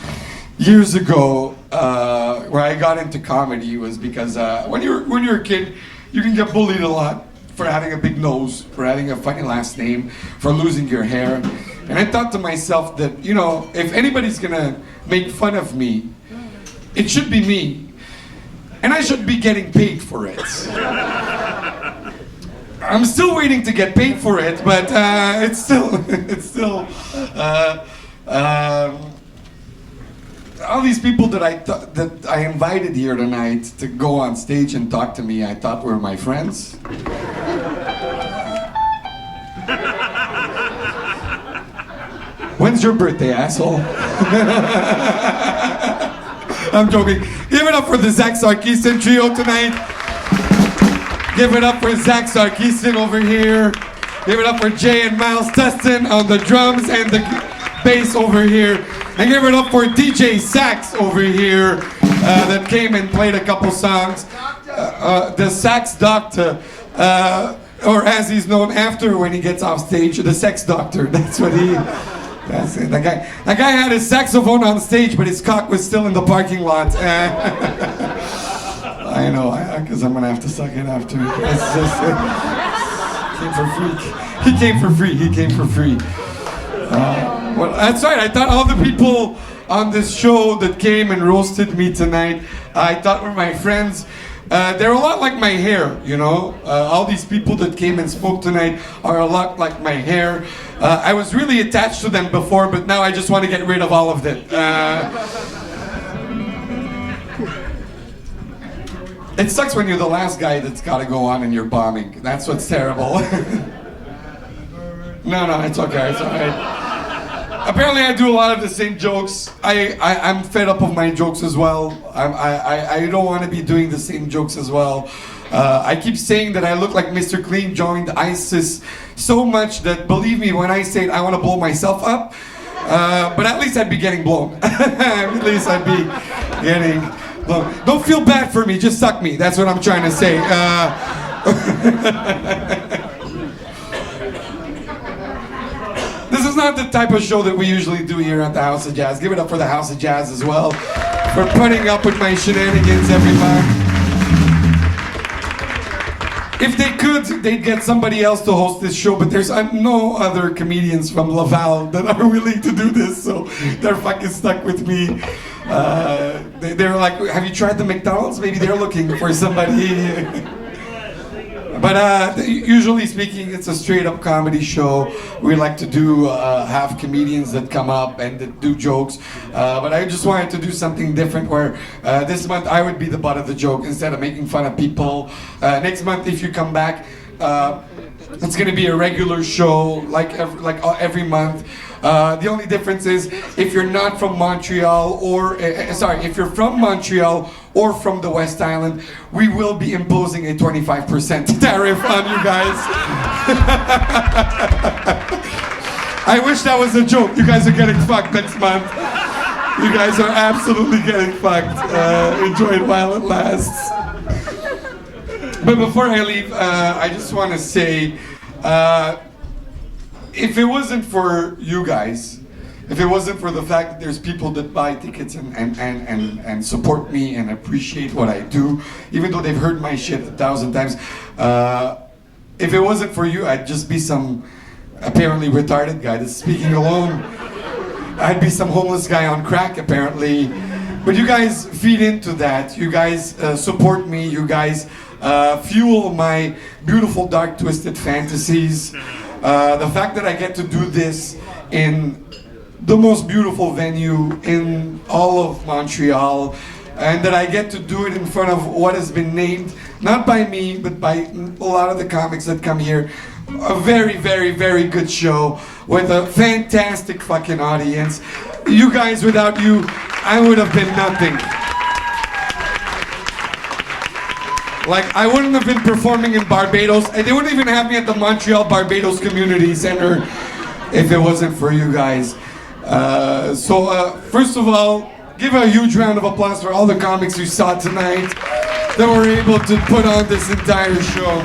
years ago, where I got into comedy, was because when you're a kid, you can get bullied a lot for having a big nose, for having a funny last name, for losing your hair. And I thought to myself that, you know, if anybody's gonna make fun of me, it should be me, and I should be getting paid for it. I'm still waiting to get paid for it, but it's still all these people that I invited here tonight to go on stage and talk to me, I thought were my friends. When's your birthday, asshole? I'm joking. Give it up for the Zach Sarkisian trio tonight. Give it up for Zach Sarkisian over here. Give it up for Jay and Miles Tustin on the drums and the bass over here. And give it up for DJ Sax over here that came and played a couple songs. The Sax Doctor, or as he's known after when he gets off stage, the Sex Doctor. That's what he... That's it. That guy had his saxophone on stage, but his cock was still in the parking lot. I know, because I'm gonna have to suck it after. It's just, he came for free. He came for free. Well, that's right. I thought all the people on this show that came and roasted me tonight, I thought were my friends. They're a lot like my hair, you know. All these people that came and spoke tonight are a lot like my hair. I was really attached to them before, but now I just want to get rid of all of them. It sucks when you're the last guy that's got to go on and you're bombing. That's what's terrible. No, it's okay. It's all right. Apparently, I do a lot of the same jokes. I'm fed up of my jokes as well. I don't want to be doing the same jokes as well. I keep saying that I look like Mr. Clean joined ISIS so much that, believe me, when I say I want to blow myself up, but at least I'd be getting blown. At least I'd be getting blown. Don't feel bad for me, just suck me. That's what I'm trying to say. This is not the type of show that we usually do here at the House of Jazz. Give it up for the House of Jazz as well for putting up with my shenanigans every month. If they could, they'd get somebody else to host this show, but there's no other comedians from Laval that are willing to do this, so they're fucking stuck with me. They're like, have you tried the McDonald's? Maybe they're looking for somebody. But usually speaking, it's a straight-up comedy show. We like to do have comedians that come up and that do jokes. But I just wanted to do something different where this month I would be the butt of the joke instead of making fun of people. Next month, if you come back, It's gonna be a regular show, like every month. The only difference is if you're not from Montreal or if you're from Montreal or from the West Island, we will be imposing a 25% tariff on you guys. I wish that was a joke. You guys are getting fucked next month. You guys are absolutely getting fucked. Enjoy it while it lasts. But before I leave, I just want to say, if it wasn't for you guys, if it wasn't for the fact that there's people that buy tickets and support me and appreciate what I do, even though they've heard my shit 1,000 times, if it wasn't for you, I'd just be some apparently retarded guy that's speaking alone. I'd be some homeless guy on crack, apparently. But you guys feed into that. You guys support me. You guys fuel my beautiful, dark, twisted fantasies. The fact that I get to do this in the most beautiful venue in all of Montreal, and that I get to do it in front of what has been named, not by me, but by a lot of the comics that come here, a very, very, very good show with a fantastic fucking audience. You guys, without you, I would have been nothing. Like, I wouldn't have been performing in Barbados. They wouldn't even have me at the Montreal Barbados Community Center if it wasn't for you guys. First of all, give a huge round of applause for all the comics you saw tonight that were able to put on this entire show.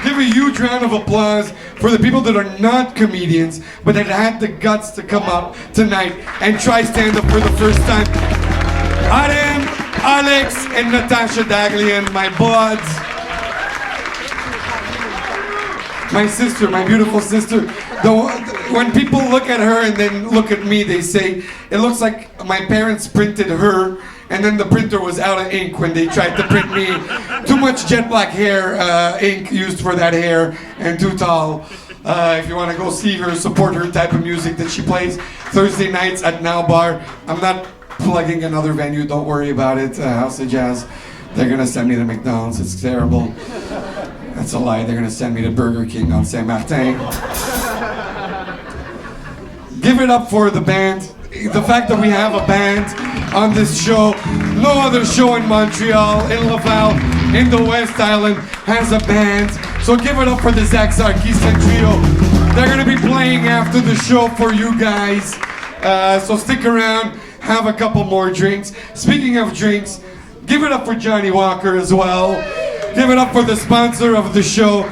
Give a huge round of applause for the people that are not comedians, but that had the guts to come up tonight and try stand-up for the first time. Aren, Alex, and Natasha Daghlian, my buds. My sister, my beautiful sister. When people look at her and then look at me, they say, it looks like my parents printed her and then the printer was out of ink when they tried to print me. Too much jet black hair, ink used for that hair, and too tall. If you want to go see her, support her type of music that she plays Thursday nights at Now Bar. I'm not plugging another venue, don't worry about it. House of Jazz. They're gonna send me to McDonald's, it's terrible. That's a lie, they're gonna send me to Burger King on Saint Martin. Give it up for the band. The fact that we have a band on this show. No other show in Montreal, in Laval, in the West Island has a band. So give it up for the Zach Sarkisian Trio. They're gonna be playing after the show for you guys. So stick around, have a couple more drinks. Speaking of drinks, give it up for Johnny Walker as well. Give it up for the sponsor of the show.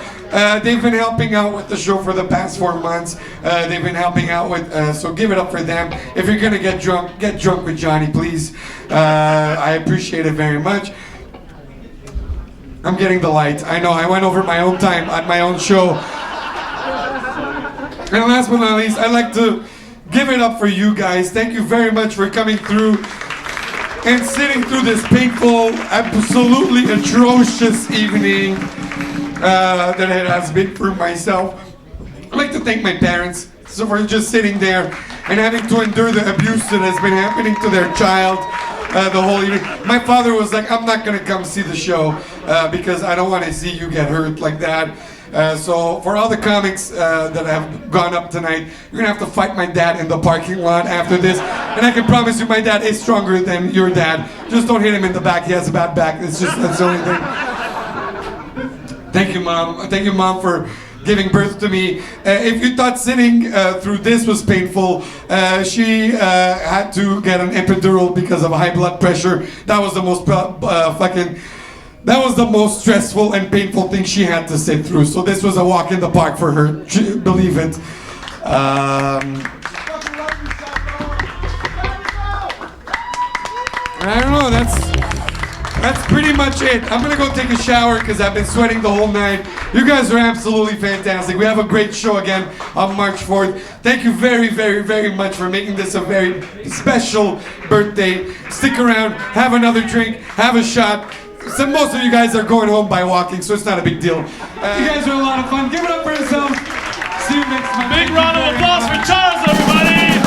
They've been helping out with the show for the past 4 months. They've been helping out with, so give it up for them. If you're gonna get drunk with Johnny, please. I appreciate it very much. I'm getting the light. I know, I went over my own time at my own show. And last but not least, I'd like to give it up for you guys. Thank you very much for coming through and sitting through this painful, absolutely atrocious evening that it has been for myself. I'd like to thank my parents for just sitting there and having to endure the abuse that has been happening to their child the whole evening. My father was like, I'm not going to come see the show because I don't want to see you get hurt like that. So for all the comics that have gone up tonight, you're going to have to fight my dad in the parking lot after this. And I can promise you my dad is stronger than your dad. Just don't hit him in the back. He has a bad back. That's the only thing. Thank you, Mom. Thank you, Mom, for giving birth to me. If you thought sitting through this was painful, she had to get an epidural because of high blood pressure. That was the most that was the most stressful and painful thing she had to sit through. So this was a walk in the park for her, believe it. I don't know, that's pretty much it. I'm gonna go take a shower because I've been sweating the whole night. You guys are absolutely fantastic. We have a great show again on March 4th. Thank you very, very, very much for making this a very special birthday. Stick around, have another drink, have a shot. So most of you guys are going home by walking, so it's not a big deal. You guys are a lot of fun. Give it up for yourselves. See you next month.
Big round of applause for Charles, everybody.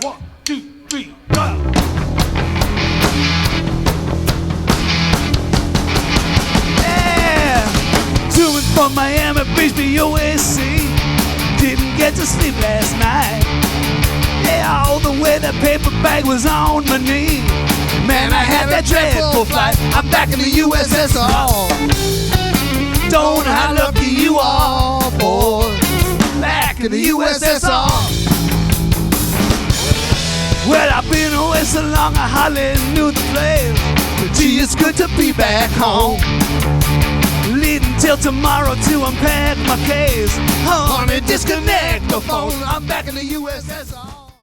1, 2, 3, go.
the beach, but you always see. Didn't get to sleep last night. Yeah, all the way the paper bag was on my knee. Man, I had that dreadful flight. I'm back in the USSR. Don't know how lucky you are, boy. Back in the USSR. Well, I've been away so long I hardly knew the place. But gee, it's good to be back home. Leading till tomorrow to unpack my case. Honey, disconnect the phone. I'm back in the USSR.